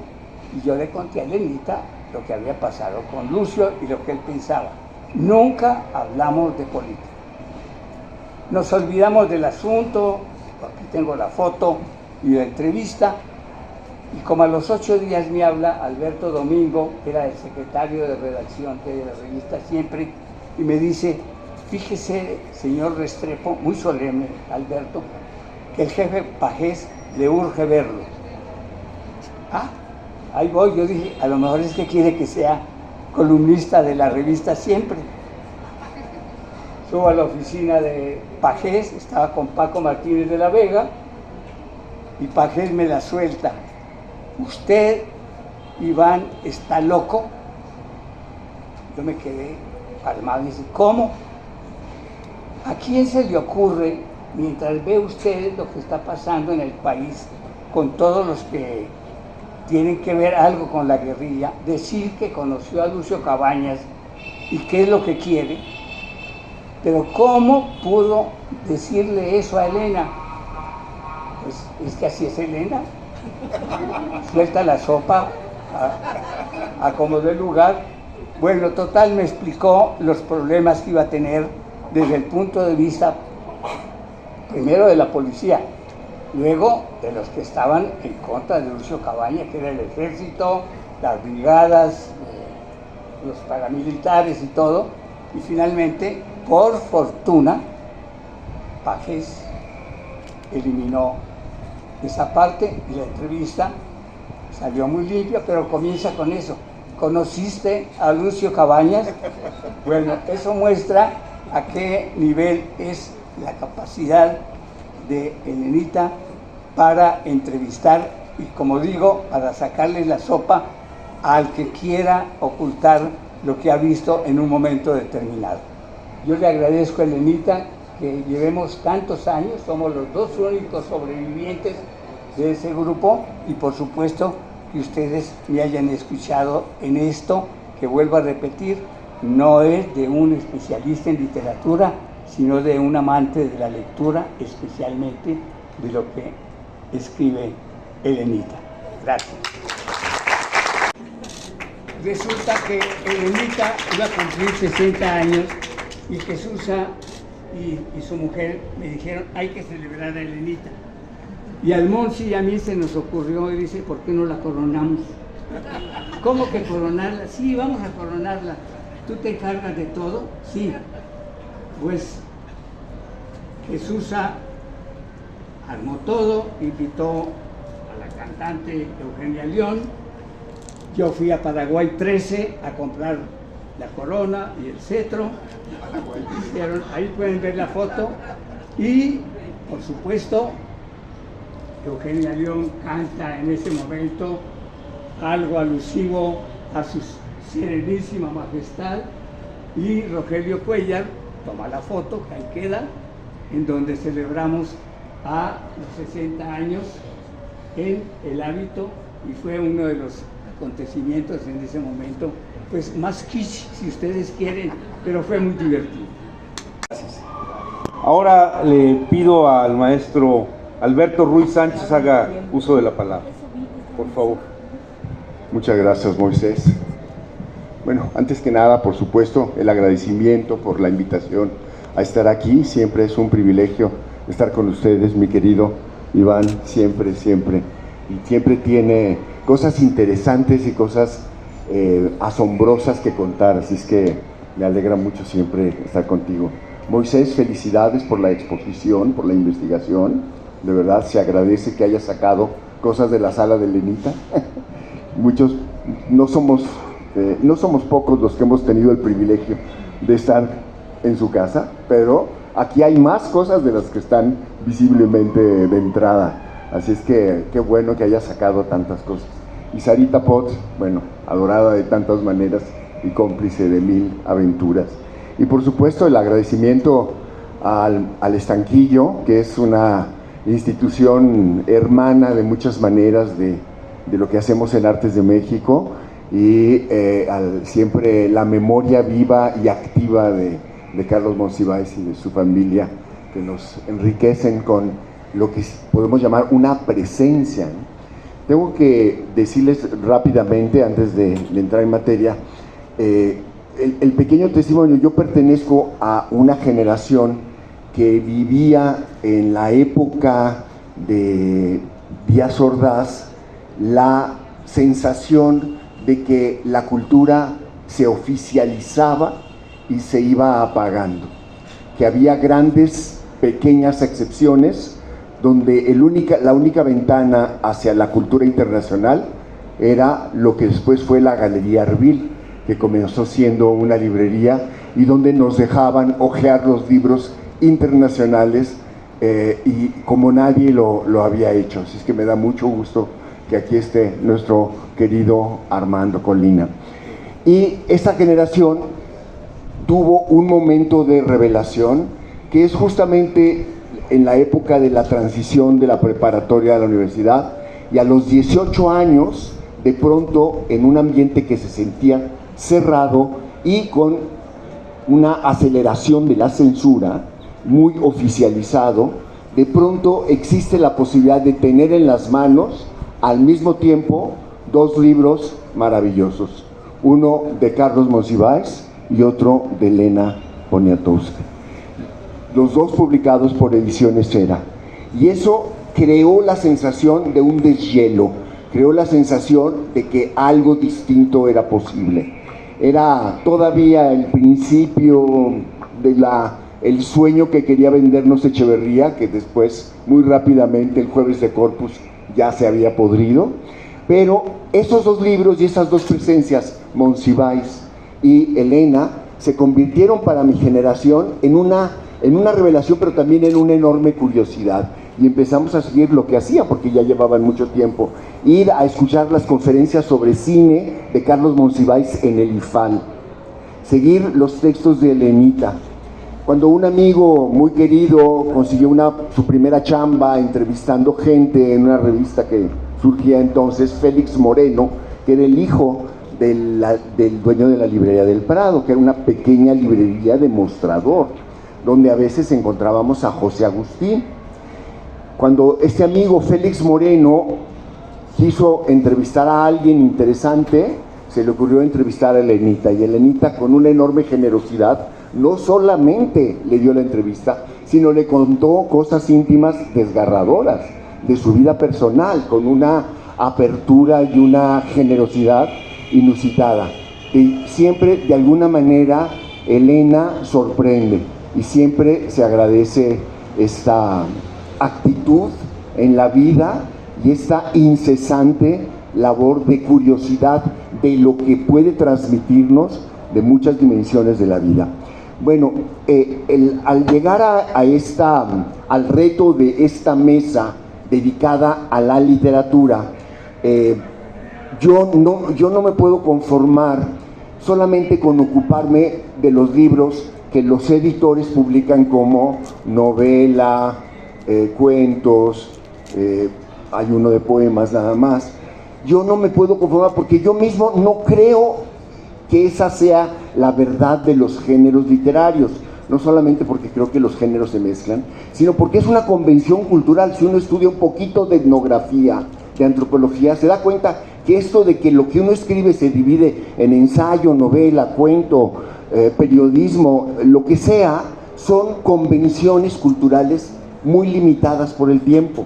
y yo le conté a Elenita lo que había pasado con Lucio y lo que él pensaba. Nunca hablamos de política. Nos olvidamos del asunto, aquí tengo la foto y la entrevista, y como a los 8 días me habla Alberto Domingo, que era el secretario de redacción de la revista Siempre, y me dice: fíjese, señor Restrepo, muy solemne, Alberto, que el jefe Pajés le urge verlo. Ah, ahí voy. Yo dije: a lo mejor es que quiere que sea columnista de la revista Siempre. Subo a la oficina de Pajés, estaba con Paco Martínez de la Vega, y Pajés me la suelta: usted, Iván, está loco. Yo me quedé palmado y dije: ¿cómo? ¿A quién se le ocurre, mientras ve usted lo que está pasando en el país, con todos los que tienen que ver algo con la guerrilla, decir que conoció a Lucio Cabañas y qué es lo que quiere? Pero ¿cómo pudo decirle eso a Elena? Pues es que así es Elena. Suelta la sopa a como dé lugar. Bueno, total, me explicó los problemas que iba a tener desde el punto de vista primero de la policía, luego de los que estaban en contra de Lucio Cabañas, que era el ejército, las brigadas, los paramilitares y todo, y finalmente, por fortuna, Pajés eliminó esa parte y la entrevista salió muy limpia, pero comienza con eso: ¿conociste a Lucio Cabañas? Bueno, eso muestra a qué nivel es la capacidad de Elenita para entrevistar y, como digo, para sacarle la sopa al que quiera ocultar lo que ha visto en un momento determinado. Yo le agradezco a Elenita que llevemos tantos años, somos los dos únicos sobrevivientes de ese grupo, y por supuesto que ustedes me hayan escuchado en esto, que vuelvo a repetir, no es de un especialista en literatura, sino de un amante de la lectura, especialmente de lo que escribe Elenita. Gracias. resulta que Elenita iba a cumplir 60 años y Jesús y su mujer me dijeron, hay que celebrar a Elenita. Y al Monsi y a mí se nos ocurrió y dice, ¿por qué no la coronamos? ¿Cómo que coronarla? Sí, vamos a coronarla. ¿Tú te encargas de todo? Sí. Pues Jesús armó todo, invitó a la cantante Eugenia León. Yo fui a Paraguay 13 a comprar la corona y el cetro. Ahí pueden ver la foto. Y, por supuesto, Eugenia León canta en ese momento algo alusivo a su Serenísima Majestad, y Rogelio Cuellar toma la foto, que ahí queda, en donde celebramos a los 60 años en el hábito, y fue uno de los acontecimientos en ese momento, pues más kitsch, si ustedes quieren, pero fue muy divertido. Gracias. Ahora le pido al maestro Alberto Ruiz Sánchez haga uso de la palabra, por favor. Muchas gracias, Moisés. Bueno, antes que nada, por supuesto, el agradecimiento por la invitación a estar aquí. Siempre es un privilegio estar con ustedes, mi querido Iván, siempre. Y siempre tiene cosas interesantes y cosas asombrosas que contar, así es que me alegra mucho siempre estar contigo. Moisés, felicidades por la exposición, por la investigación. De verdad, se agradece que hayas sacado cosas de la sala de Elenita. Muchos, no somos pocos los que hemos tenido el privilegio de estar en su casa, pero aquí hay más cosas de las que están visiblemente de entrada. Así es que qué bueno que haya sacado tantas cosas. Y Sarita Potts, bueno, adorada de tantas maneras y cómplice de mil aventuras. Y por supuesto el agradecimiento al Estanquillo, que es una institución hermana de muchas maneras de lo que hacemos en Artes de México, y siempre la memoria viva y activa de Carlos Monsiváis y de su familia, que nos enriquecen con lo que podemos llamar una presencia, ¿no? Tengo que decirles rápidamente, antes de entrar en materia, el pequeño testimonio. Yo pertenezco a una generación que vivía en la época de Díaz Ordaz la sensación de que la cultura se oficializaba y se iba apagando, que había grandes, pequeñas excepciones donde la única ventana hacia la cultura internacional era lo que después fue la Galería Arbil, que comenzó siendo una librería y donde nos dejaban hojear los libros internacionales y como nadie lo había hecho. Así es que me da mucho gusto que aquí esté nuestro querido Armando Colina. Y esta generación tuvo un momento de revelación, que es justamente en la época de la transición de la preparatoria a la universidad, y a los 18 años, de pronto, en un ambiente que se sentía cerrado y con una aceleración de la censura, muy oficializado, de pronto existe la posibilidad de tener en las manos al mismo tiempo dos libros maravillosos, uno de Carlos Monsiváis y otro de Elena Poniatowska, los dos publicados por Ediciones Era. Y eso creó la sensación de un deshielo, creó la sensación de que algo distinto era posible. Era todavía el principio el sueño que quería vendernos Echeverría, que después, muy rápidamente, el Jueves de Corpus ya se había podrido. Pero esos dos libros y esas dos presencias, Monsiváis y Elena, se convirtieron para mi generación en una revelación, pero también en una enorme curiosidad. Y empezamos a seguir lo que hacía, porque ya llevaban mucho tiempo, ir a escuchar las conferencias sobre cine de Carlos Monsiváis en el IFAL, seguir los textos de Elenita. Cuando un amigo muy querido consiguió su primera chamba entrevistando gente en una revista que surgía entonces, Félix Moreno, que era el hijo del dueño de la librería del Prado, que era una pequeña librería de mostrador, donde a veces encontrábamos a José Agustín. Cuando este amigo Félix Moreno quiso entrevistar a alguien interesante, se le ocurrió entrevistar a Elenita, y Elenita, con una enorme generosidad, no solamente le dio la entrevista, sino le contó cosas íntimas desgarradoras de su vida personal, con una apertura y una generosidad inusitada. Y siempre, de alguna manera, Elena sorprende, y siempre se agradece esta actitud en la vida y esta incesante labor de curiosidad de lo que puede transmitirnos de muchas dimensiones de la vida. Bueno, al llegar al reto de esta mesa dedicada a la literatura, yo no me puedo conformar solamente con ocuparme de los libros que los editores publican como novela, cuentos, hay uno de poemas nada más. Yo no me puedo conformar porque yo mismo no creo que esa sea la verdad de los géneros literarios, no solamente porque creo que los géneros se mezclan, sino porque es una convención cultural. Si uno estudia un poquito de etnografía, de antropología, se da cuenta que esto de que lo que uno escribe se divide en ensayo, novela, cuento, periodismo, lo que sea, son convenciones culturales muy limitadas por el tiempo.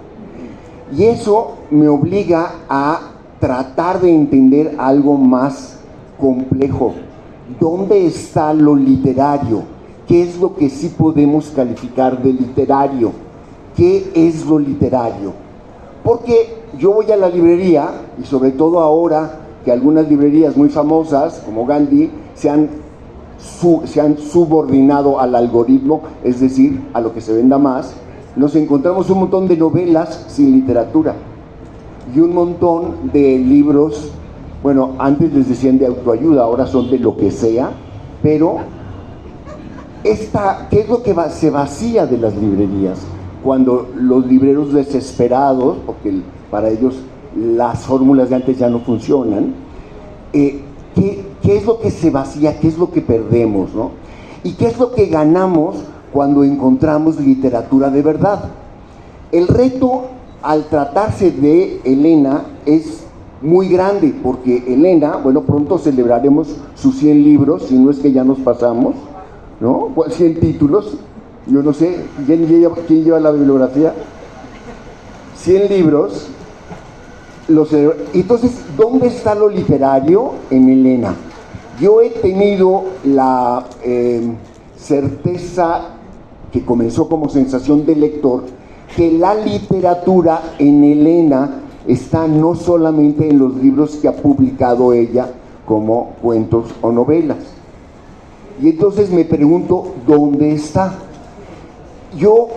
Y eso me obliga a tratar de entender algo más complejo. ¿Dónde está lo literario? ¿Qué es lo que sí podemos calificar de literario? ¿Qué es lo literario? Porque yo voy a la librería, y sobre todo ahora que algunas librerías muy famosas, como Gandhi, se han subordinado al algoritmo, es decir, a lo que se venda más, nos encontramos un montón de novelas sin literatura y un montón de libros, bueno, antes les decían de autoayuda, ahora son de lo que sea, pero ¿qué es lo que se vacía de las librerías? Cuando los libreros desesperados, porque para ellos las fórmulas de antes ya no funcionan, ¿qué es lo que se vacía? ¿Qué es lo que perdemos, no? ¿Y qué es lo que ganamos cuando encontramos literatura de verdad? El reto, al tratarse de Elena, es muy grande, porque Elena, bueno, pronto celebraremos sus 100 libros, si no es que ya nos pasamos, ¿no? 100 títulos, yo no sé, ¿quién lleva la bibliografía? 100 libros. Entonces, ¿dónde está lo literario en Elena? Yo he tenido la certeza, que comenzó como sensación de lector, que la literatura en Elena está no solamente en los libros que ha publicado ella como cuentos o novelas. Y entonces me pregunto, ¿dónde está? Yo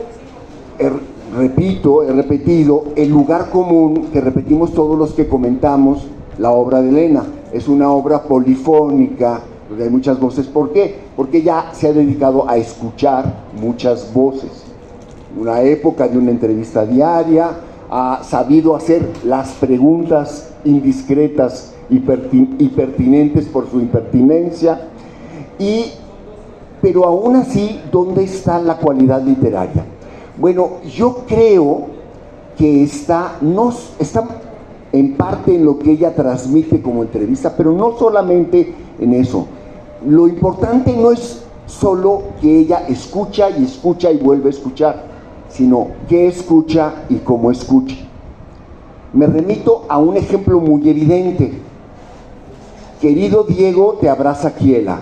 he repetido, el lugar común que repetimos todos los que comentamos la obra de Elena. Es una obra polifónica, porque hay muchas voces. ¿Por qué? Porque ella se ha dedicado a escuchar muchas voces. Una época de una entrevista diaria, ha sabido hacer las preguntas indiscretas y pertinentes por su impertinencia, pero aún así, ¿dónde está la cualidad literaria? Bueno, yo creo que está en parte en lo que ella transmite como entrevista, pero no solamente en eso. Lo importante no es solo que ella escucha y vuelve a escuchar, sino que escucha y cómo escucha. Me remito a un ejemplo muy evidente. Querido Diego, te abraza Kiela,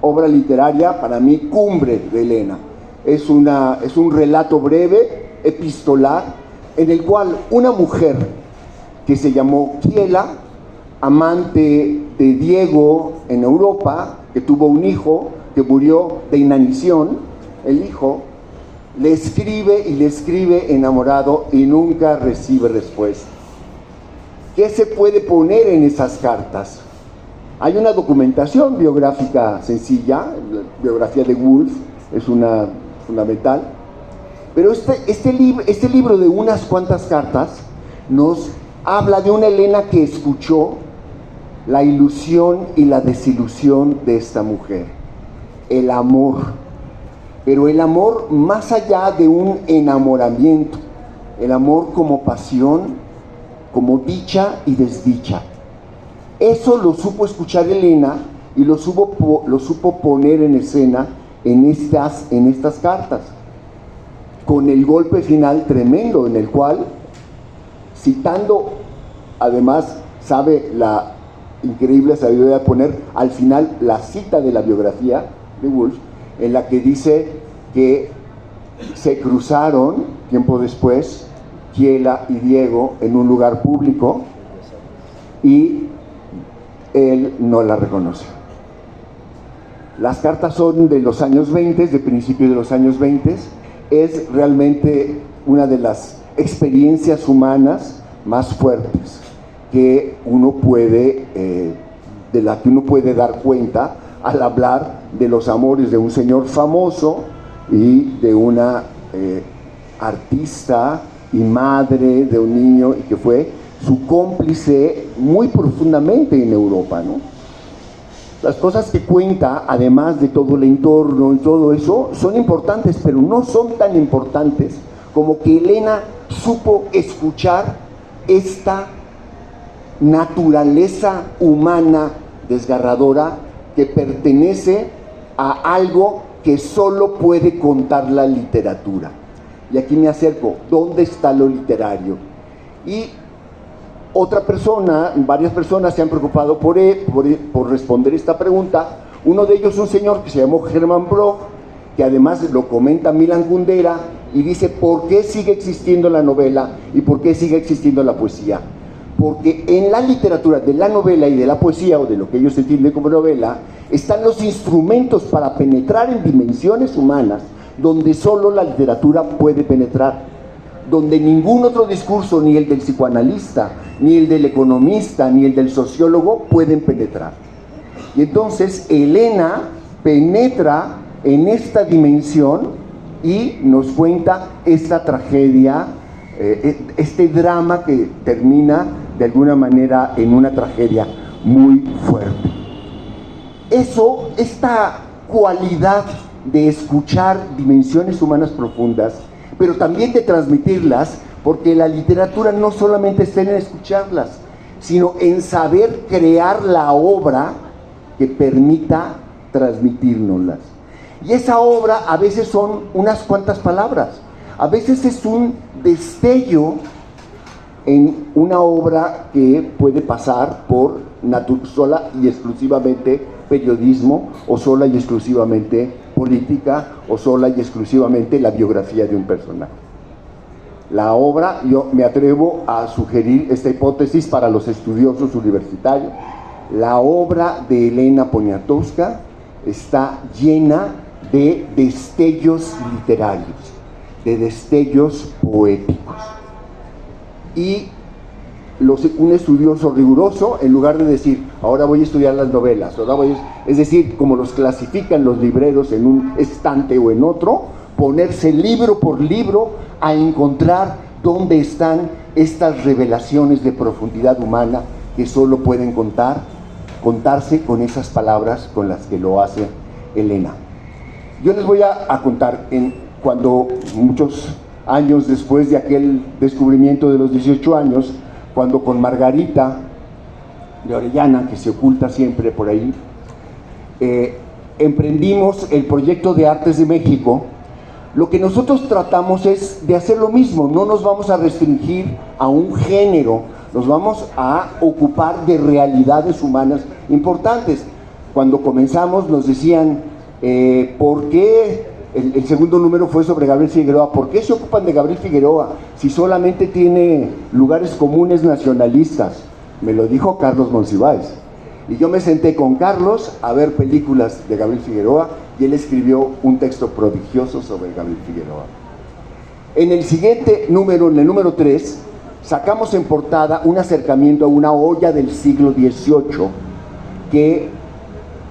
obra literaria para mí cumbre de Elena. Es un relato breve, epistolar, en el cual una mujer que se llamó Kiela, amante de Diego en Europa, que tuvo un hijo que murió de inanición, el hijo, le escribe enamorado y nunca recibe respuesta. ¿Qué se puede poner en esas cartas? Hay una documentación biográfica sencilla, la biografía de Woolf es una fundamental, pero este libro de unas cuantas cartas nos habla de una Elena que escuchó la ilusión y la desilusión de esta mujer, el amor, pero el amor más allá de un enamoramiento, el amor como pasión, como dicha y desdicha. Eso lo supo escuchar Elena y lo supo poner en escena en estas cartas, con el golpe final tremendo en el cual, citando, además sabe la increíble sabiduría de poner al final la cita de la biografía de Woolf, en la que dice que se cruzaron tiempo después Kiela y Diego en un lugar público y él no la reconoce. Las cartas son de los años 20, de principios de los años 20. Es realmente una de las experiencias humanas más fuertes que uno puede, de la que uno puede dar cuenta al hablar de los amores de un señor famoso y de una artista y madre de un niño, y que fue su cómplice muy profundamente en Europa, ¿no? Las cosas que cuenta, además de todo el entorno y todo eso, son importantes, pero no son tan importantes como que Elena supo escuchar esta naturaleza humana desgarradora que pertenece a algo que solo puede contar la literatura. Y aquí me acerco, ¿dónde está lo literario? Y otra persona, varias personas se han preocupado por responder esta pregunta. Uno de ellos, un señor que se llamó Hermann Broch, que además lo comenta Milan Kundera, y dice, ¿por qué sigue existiendo la novela y por qué sigue existiendo la poesía? Porque en la literatura de la novela y de la poesía, o de lo que ellos entienden como novela, están los instrumentos para penetrar en dimensiones humanas donde solo la literatura puede penetrar, donde ningún otro discurso, ni el del psicoanalista, ni el del economista, ni el del sociólogo pueden penetrar. Y entonces Elena penetra en esta dimensión y nos cuenta esta tragedia, este drama que termina de alguna manera en una tragedia muy fuerte. Esta cualidad de escuchar dimensiones humanas profundas, pero también de transmitirlas, porque la literatura no solamente está en escucharlas, sino en saber crear la obra que permita transmitírnoslas. Y esa obra a veces son unas cuantas palabras, a veces es un destello en una obra que puede pasar por sola y exclusivamente periodismo, o sola y exclusivamente política, o sola y exclusivamente la biografía de un personaje. La obra, yo me atrevo a sugerir esta hipótesis para los estudiosos universitarios, la obra de Elena Poniatowska está llena de destellos literarios, de destellos poéticos. Y un estudioso riguroso, en lugar de decir, ahora voy a estudiar las novelas, es decir, como los clasifican los libreros en un estante o en otro, ponerse libro por libro a encontrar dónde están estas revelaciones de profundidad humana que solo pueden contarse con esas palabras con las que lo hace Elena. Yo les voy a contar, cuando muchos años después de aquel descubrimiento de los 18 años, cuando con Margarita de Orellana, que se oculta siempre por ahí, emprendimos el proyecto de Artes de México, lo que nosotros tratamos es de hacer lo mismo, no nos vamos a restringir a un género, nos vamos a ocupar de realidades humanas importantes. Cuando comenzamos nos decían, ¿por qué? El segundo número fue sobre Gabriel Figueroa. ¿Por qué se ocupan de Gabriel Figueroa si solamente tiene lugares comunes nacionalistas? Me lo dijo Carlos Monsiváis. Y yo me senté con Carlos a ver películas de Gabriel Figueroa y él escribió un texto prodigioso sobre Gabriel Figueroa. En el siguiente número, en el número 3, sacamos en portada un acercamiento a una olla del siglo XVIII que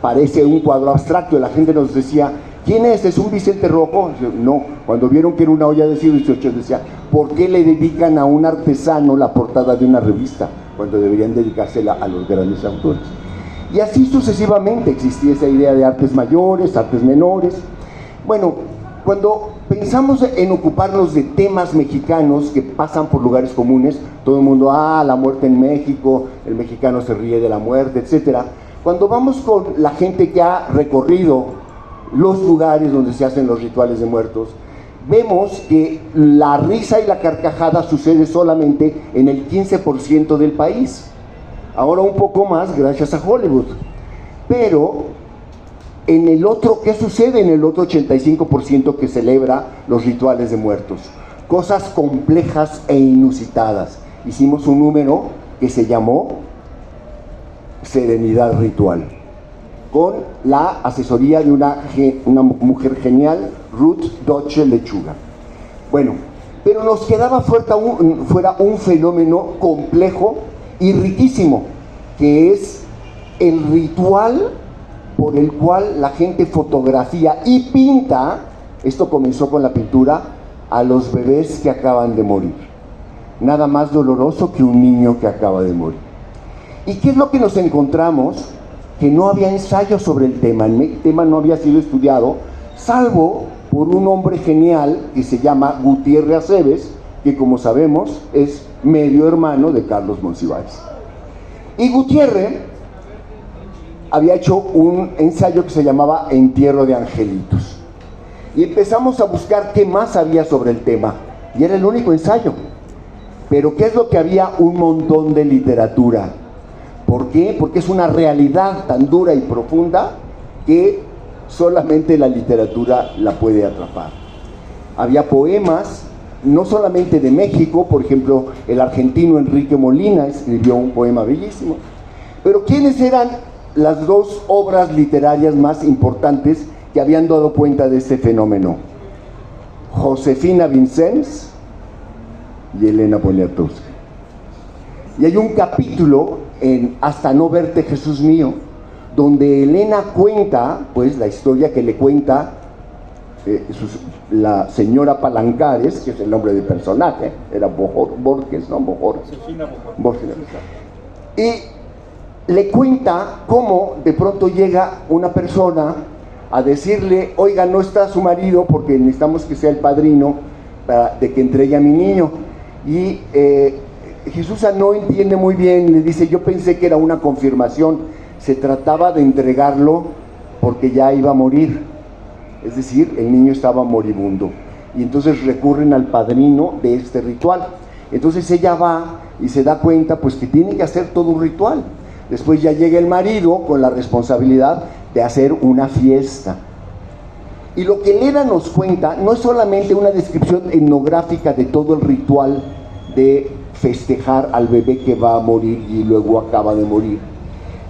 parece un cuadro abstracto. La gente nos decía, ¿quién es? ¿Es un Vicente Rojo? No, cuando vieron que era una olla del siglo XVIII decía, ¿por qué le dedican a un artesano la portada de una revista cuando deberían dedicársela a los grandes autores? Y así sucesivamente existía esa idea de artes mayores, artes menores. Bueno, Cuando pensamos en ocuparnos de temas mexicanos que pasan por lugares comunes, todo el mundo, la muerte en México, el mexicano se ríe de la muerte, etc. Cuando vamos con la gente que ha recorrido los lugares donde se hacen los rituales de muertos, vemos que la risa y la carcajada sucede solamente en el 15% del país. Ahora un poco más gracias a Hollywood. Pero en el otro, ¿qué sucede en el otro 85% que celebra los rituales de muertos? Cosas complejas e inusitadas. Hicimos un número que se llamó Serenidad Ritual, con la asesoría de una mujer genial, Ruth Doche Lechuga. Bueno, pero nos quedaba fuera un fenómeno complejo y riquísimo, que es el ritual por el cual la gente fotografía y pinta, esto comenzó con la pintura, a los bebés que acaban de morir. Nada más doloroso que un niño que acaba de morir. ¿Y qué es lo que nos encontramos? Que no había ensayo sobre el tema no había sido estudiado, salvo por un hombre genial que se llama Gutiérrez Aceves, que como sabemos es medio hermano de Carlos Monsiváis. Y Gutiérrez había hecho un ensayo que se llamaba Entierro de Angelitos. Y empezamos a buscar qué más había sobre el tema. Y era el único ensayo. Pero ¿qué es lo que había? Un montón de literatura. ¿Por qué? Porque es una realidad tan dura y profunda que solamente la literatura la puede atrapar. Había poemas, no solamente de México, por ejemplo, el argentino Enrique Molina escribió un poema bellísimo. Pero ¿quiénes eran las dos obras literarias más importantes que habían dado cuenta de este fenómeno? Josefina Vicens y Elena Poniatowska. Y hay un capítulo en Hasta no verte, Jesús mío, donde Elena cuenta, pues, la historia que le cuenta la señora Palancares, que es el nombre del personaje, era Borges, ¿no? Borges. Y le cuenta cómo de pronto llega una persona a decirle: oiga, no está su marido porque necesitamos que sea el padrino de que entregue a mi niño. Y Jesús no entiende muy bien, le dice: yo pensé que era una confirmación, se trataba de entregarlo porque ya iba a morir. Es decir, el niño estaba moribundo. Y entonces recurren al padrino de este ritual. Entonces ella va y se da cuenta, pues, que tiene que hacer todo un ritual. Después ya llega el marido con la responsabilidad de hacer una fiesta. Y lo que Elena nos cuenta no es solamente una descripción etnográfica de todo el ritual de festejar al bebé que va a morir y luego acaba de morir,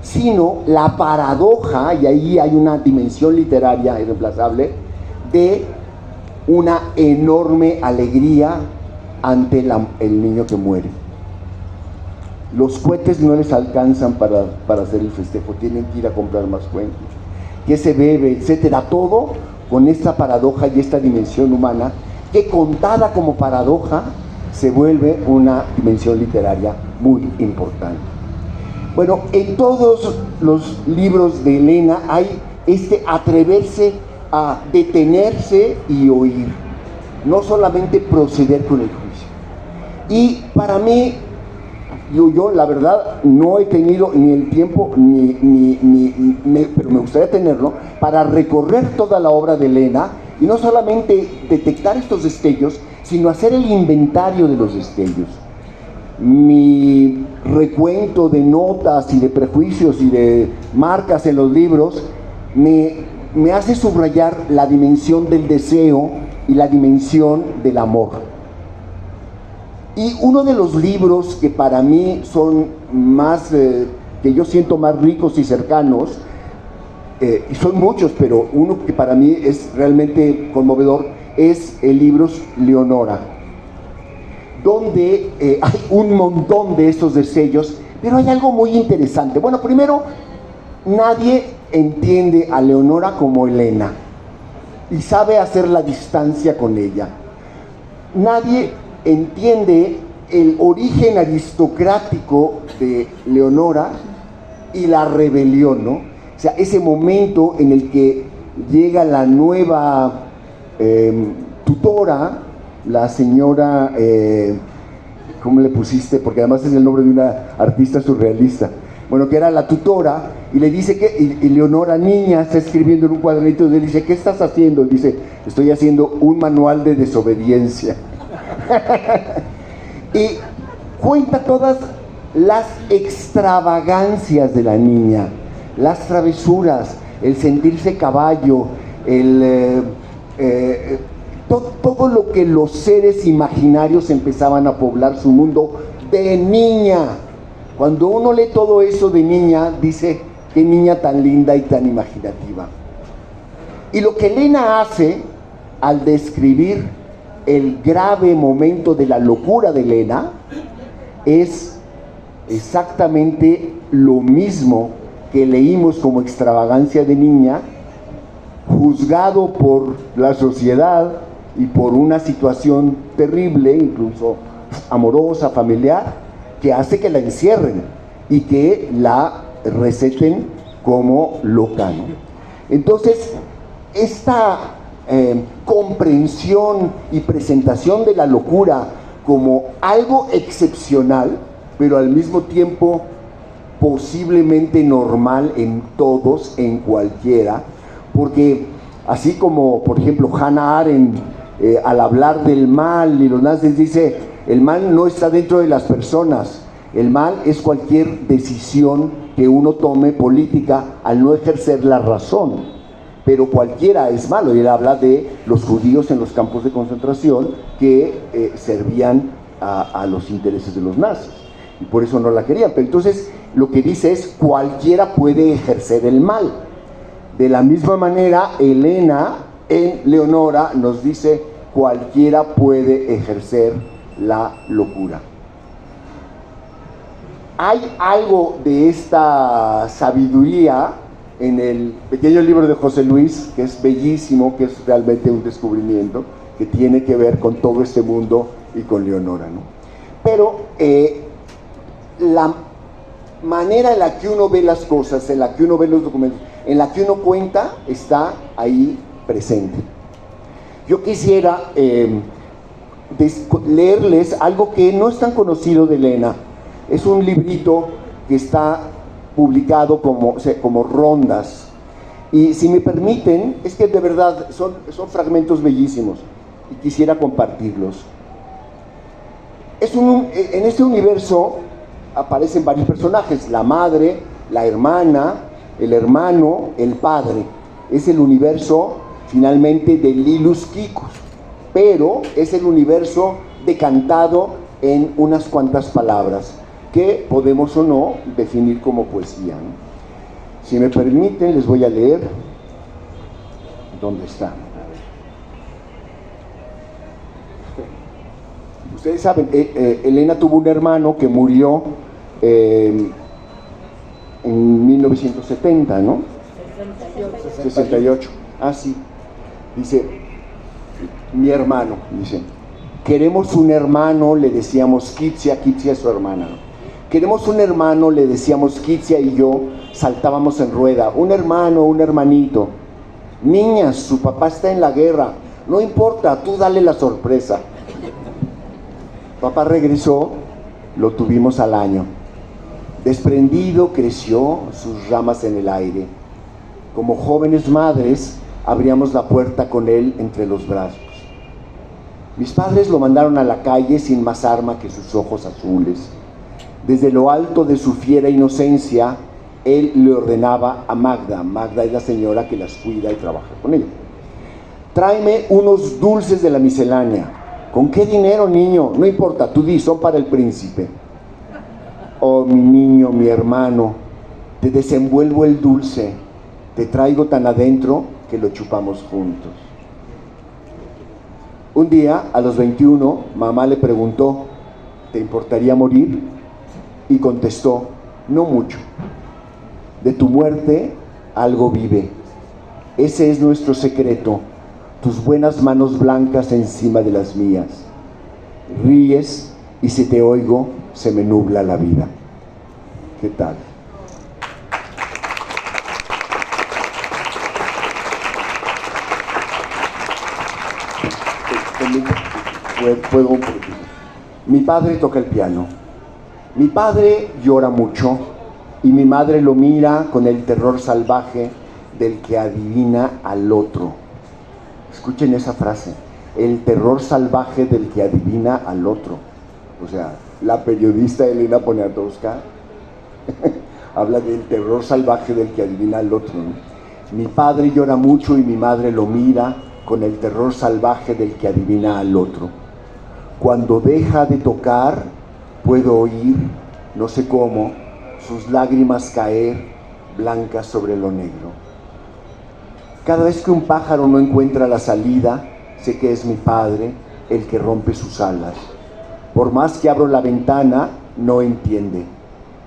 sino la paradoja, y ahí hay una dimensión literaria irreemplazable, de una enorme alegría ante el niño que muere. Los cohetes no les alcanzan para hacer el festejo, tienen que ir a comprar más cohetes, que se bebe, etcétera, todo con esta paradoja y esta dimensión humana que, contada como paradoja, se vuelve una dimensión literaria muy importante. Bueno, en todos los libros de Elena hay este atreverse a detenerse y oír, no solamente proceder con el juicio. Y para mí, yo la verdad no he tenido ni el tiempo pero me gustaría tenerlo para recorrer toda la obra de Elena y no solamente detectar estos destellos, sino hacer el inventario de los destellos. Mi recuento de notas y de prejuicios y de marcas en los libros me hace subrayar la dimensión del deseo y la dimensión del amor. Y uno de los libros que para mí son más, que yo siento más ricos y cercanos, y son muchos, pero uno que para mí es realmente conmovedor, es el libro Leonora, donde hay un montón de estos destellos, pero hay algo muy interesante. Bueno, primero, nadie entiende a Leonora como Elena y sabe hacer la distancia con ella. Nadie entiende el origen aristocrático de Leonora y la rebelión, ¿no? O sea, ese momento en el que llega la nueva tutora, la señora, ¿cómo le pusiste? Porque además es el nombre de una artista surrealista. Bueno, que era la tutora, y le dice que, y Leonora, niña, está escribiendo en un cuadernito, y le dice, ¿qué estás haciendo? Y dice, estoy haciendo un manual de desobediencia. Y cuenta todas las extravagancias de la niña, las travesuras, el sentirse caballo, todo lo que los seres imaginarios empezaban a poblar su mundo de niña. Cuando uno lee todo eso de niña, dice, qué niña tan linda y tan imaginativa. Y lo que Elena hace al describir el grave momento de la locura de Elena es exactamente lo mismo que leímos como extravagancia de niña, juzgado por la sociedad y por una situación terrible, incluso amorosa, familiar, que hace que la encierren y que la receten como loca, ¿no? Entonces, esta comprensión y presentación de la locura como algo excepcional, pero al mismo tiempo posiblemente normal en todos, en cualquiera, porque así como, por ejemplo, Hannah Arendt, al hablar del mal y los nazis, dice, el mal no está dentro de las personas, el mal es cualquier decisión que uno tome política al no ejercer la razón, pero cualquiera es malo. Y él habla de los judíos en los campos de concentración que servían a los intereses de los nazis, y por eso no la querían. Pero entonces lo que dice es, cualquiera puede ejercer el mal. De la misma manera, Elena en Leonora nos dice, cualquiera puede ejercer la locura. Hay algo de esta sabiduría en el pequeño libro de José Luis, que es bellísimo, que es realmente un descubrimiento, que tiene que ver con todo este mundo y con Leonora, ¿no? Pero la manera en la que uno ve las cosas, en la que uno ve los documentos, en la que uno cuenta, está ahí presente. Yo quisiera leerles algo que no es tan conocido de Elena. Es un librito que está publicado como rondas. Y si me permiten, es que de verdad son fragmentos bellísimos y quisiera compartirlos. En este universo aparecen varios personajes: la madre, la hermana, el hermano, el padre. Es el universo finalmente de Lilus Kikus, pero es el universo decantado en unas cuantas palabras que podemos o no definir como poesía, ¿no? Si me permiten, les voy a leer. ¿Dónde está? Ustedes saben, Elena tuvo un hermano que murió en 1970, ¿no? 68. Ah, sí. Dice, mi hermano, dice, queremos un hermano, le decíamos Kitsia es su hermana, ¿no? Queremos un hermano, le decíamos Kitsia y yo, saltábamos en rueda, un hermano, un hermanito. Niñas, su papá está en la guerra, no importa, tú dale la sorpresa. Papá regresó, lo tuvimos al año. Desprendido creció, sus ramas en el aire. Como jóvenes madres, abríamos la puerta con él entre los brazos. Mis padres lo mandaron a la calle sin más arma que sus ojos azules. Desde lo alto de su fiera inocencia, él le ordenaba a Magda. Magda es la señora que las cuida y trabaja con ella. Tráeme unos dulces de la miscelánea. ¿Con qué dinero, niño? No importa, tú di, son para el príncipe. Oh, mi niño, mi hermano, te desenvuelvo el dulce, te traigo tan adentro que lo chupamos juntos. Un día, a los 21, mamá le preguntó, ¿te importaría morir? Y contestó, no mucho. De tu muerte, algo vive. Ese es nuestro secreto, tus buenas manos blancas encima de las mías. Ríes y si te oigo, se me nubla la vida. ¿Qué tal? puedo. Mi padre toca el piano. Mi padre llora mucho y mi madre lo mira con el terror salvaje del que adivina al otro. Escuchen esa frase, el terror salvaje del que adivina al otro. O sea, la periodista Elena Poniatowska habla del terror salvaje del que adivina al otro, ¿no? Mi padre llora mucho y mi madre lo mira con el terror salvaje del que adivina al otro. Cuando deja de tocar, puedo oír, no sé cómo, sus lágrimas caer blancas sobre lo negro. Cada vez que un pájaro no encuentra la salida, sé que es mi padre el que rompe sus alas. Por más que abro la ventana, no entiende.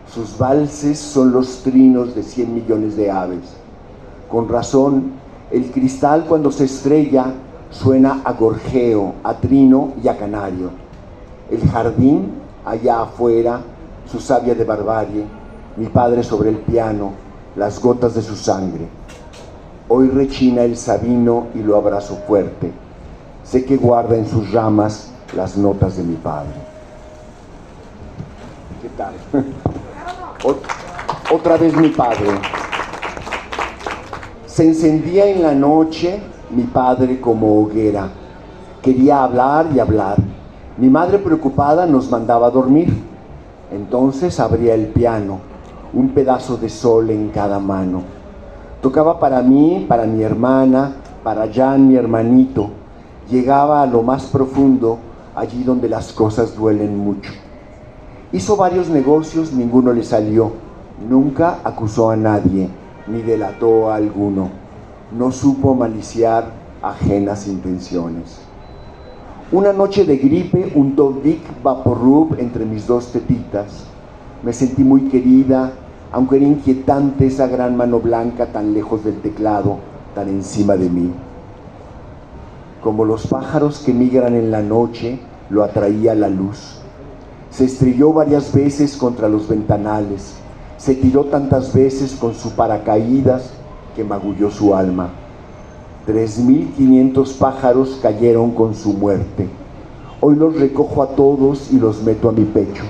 Sus valses son los trinos de 100 millones de aves. Con razón, el cristal cuando se estrella suena a gorjeo, a trino y a canario. El jardín, allá afuera, su savia de barbarie, mi padre sobre el piano, las gotas de su sangre. Hoy rechina el sabino y lo abrazo fuerte. Sé que guarda en sus ramas las notas de mi padre. ¿Qué tal? Otra vez mi padre. Se encendía en la noche mi padre como hoguera. Quería hablar y hablar. Mi madre preocupada nos mandaba a dormir. Entonces abría el piano, un pedazo de sol en cada mano. Tocaba para mí, para mi hermana, para Jan, mi hermanito. Llegaba a lo más profundo, allí donde las cosas duelen mucho. Hizo varios negocios, ninguno le salió. Nunca acusó a nadie, ni delató a alguno. No supo maliciar ajenas intenciones. Una noche de gripe untó Vic Vaporub entre mis dos tetitas. Me sentí muy querida, aunque era inquietante esa gran mano blanca tan lejos del teclado, tan encima de mí. Como los pájaros que migran en la noche, lo atraía la luz. Se estrelló varias veces contra los ventanales. Se tiró tantas veces con su paracaídas que magulló su alma. 3.500 pájaros cayeron con su muerte. Hoy los recojo a todos y los meto a mi pecho.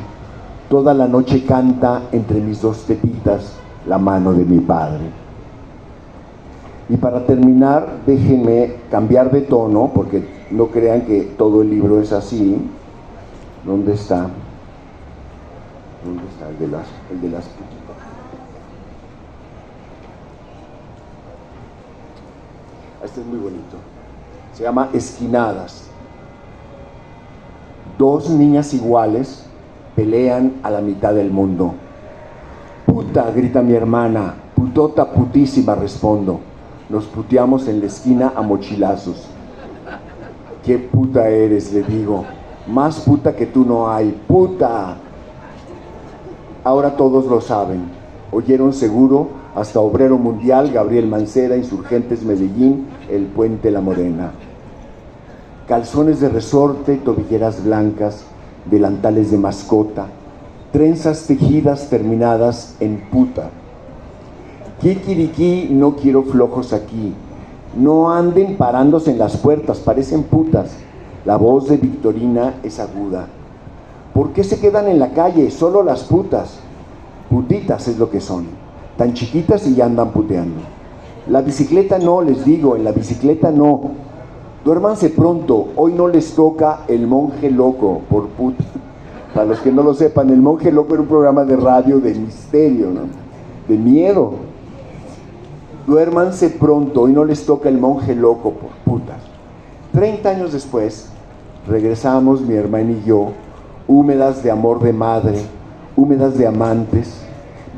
Toda la noche canta entre mis dos tetitas la mano de mi padre. Y para terminar, déjenme cambiar de tono, porque no crean que todo el libro es así. ¿Dónde está? ¿Dónde está el de las putitas? Este es muy bonito. Se llama Esquinadas. Dos niñas iguales pelean a la mitad del mundo. Puta, grita mi hermana. Putota, putísima, respondo. Nos puteamos en la esquina a mochilazos. ¿Qué puta eres?, le digo. Más puta que tú no hay. ¡Puta! Ahora todos lo saben. Oyeron seguro hasta Obrero Mundial, Gabriel Mancera, Insurgentes Medellín, El Puente La Morena. Calzones de resorte, tobilleras blancas, delantales de mascota, trenzas tejidas terminadas en puta. Kikiriki, no quiero flojos aquí. No anden parándose en las puertas, parecen putas. La voz de Victorina es aguda. ¿Por qué se quedan en la calle? Solo las putas. Putitas es lo que son. Tan chiquitas y ya andan puteando. La bicicleta no, les digo, en la bicicleta no. Duérmanse pronto, hoy no les toca El Monje Loco, por puta. Para los que no lo sepan, El Monje Loco era un programa de radio de misterio, ¿no? De miedo. Duérmanse pronto, hoy no les toca El Monje Loco, por putas. 30 años después, regresamos mi hermana y yo, húmedas de amor de madre, húmedas de amantes,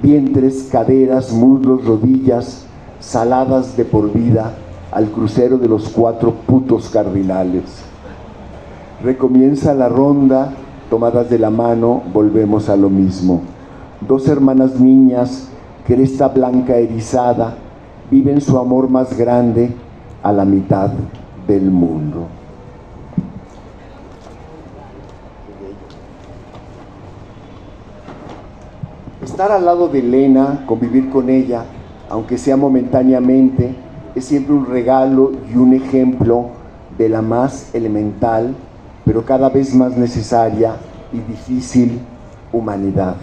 vientres, caderas, muslos, rodillas, saladas de por vida, al crucero de los 4 putos cardinales. Recomienza la ronda, tomadas de la mano, volvemos a lo mismo. 2 hermanas niñas, cresta blanca erizada, viven su amor más grande a la mitad del mundo. Estar al lado de Elena, convivir con ella, aunque sea momentáneamente, es siempre un regalo y un ejemplo de la más elemental pero cada vez más necesaria y difícil humanidad.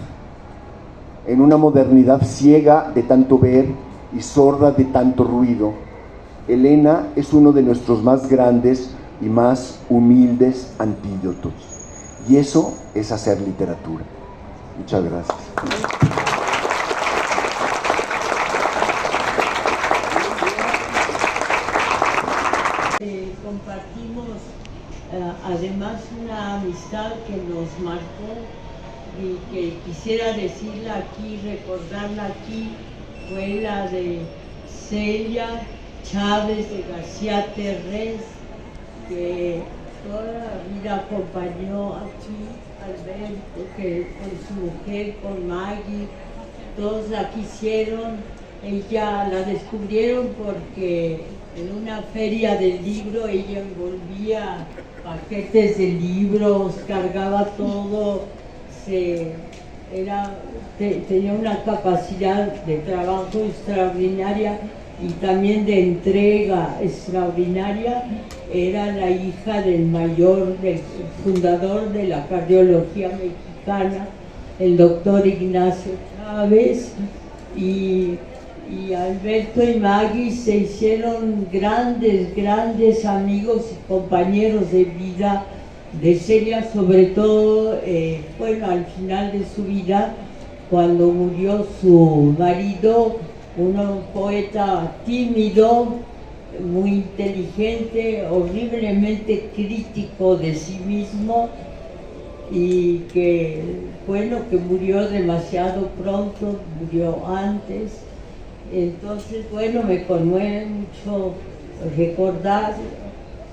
En una modernidad ciega de tanto ver y sorda de tanto ruido, Elena es uno de nuestros más grandes y más humildes antídotos. Y eso es hacer literatura. Muchas gracias. Compartimos además una amistad que nos marcó y que quisiera decirla aquí, recordarla aquí, fue la de Celia Chávez de García Terrés, que toda la vida acompañó aquí Alberto, que con su mujer, con Maggie, todos la quisieron. Ella la descubrieron porque en una feria del libro ella envolvía paquetes de libros, cargaba todo, tenía una capacidad de trabajo extraordinaria y también de entrega extraordinaria. Era la hija del del fundador de la cardiología mexicana, el doctor Ignacio Chávez, y Alberto y Maggie se hicieron grandes amigos y compañeros de vida de Celia, sobre todo, al final de su vida, cuando murió su marido, un poeta tímido, muy inteligente, horriblemente crítico de sí mismo, y que murió demasiado pronto, murió antes. Entonces, me conmueve mucho recordar,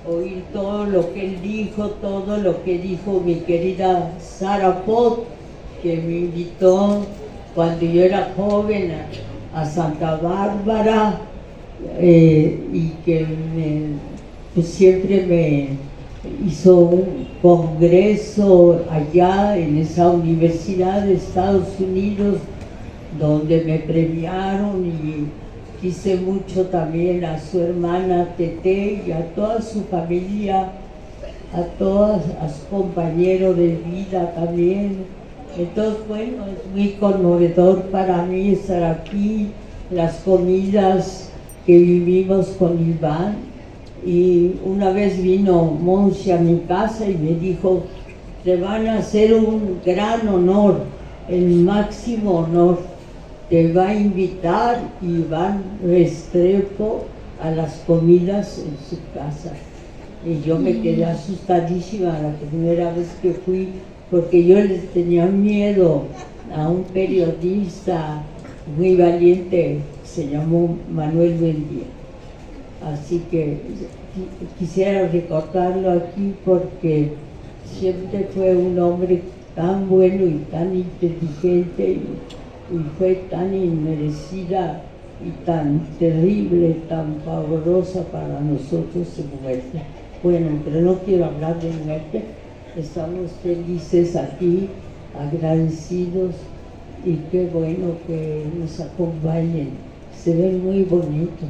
oír todo lo que él dijo, todo lo que dijo mi querida Sara Pot, que me invitó cuando yo era joven a Santa Bárbara, y que siempre me hizo un congreso allá en esa universidad de Estados Unidos, donde me premiaron, y quise mucho también a su hermana Tete y a toda su familia, a todos sus compañeros de vida también. Entonces, es muy conmovedor para mí estar aquí, las comidas que vivimos con Iván. Y una vez vino Monsi a mi casa y me dijo: te van a hacer un gran honor, el máximo honor. Te va a invitar Iván Restrepo a las comidas en su casa. Y yo me quedé asustadísima la primera vez que fui, porque yo les tenía miedo a un periodista muy valiente, se llamó Manuel Buendía. Así que quisiera recordarlo aquí porque siempre fue un hombre tan bueno y tan inteligente, y fue tan inmerecida y tan terrible, tan pavorosa para nosotros su muerte. Pero no quiero hablar de muerte, estamos felices aquí, agradecidos, y qué bueno que nos acompañen. Se ven muy bonitos,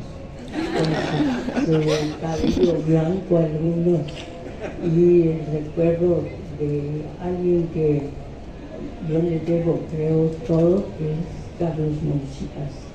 con el cabello blanco algunos, y el recuerdo de alguien que yo le debo, creo, todo, que es Carlos Monsitas.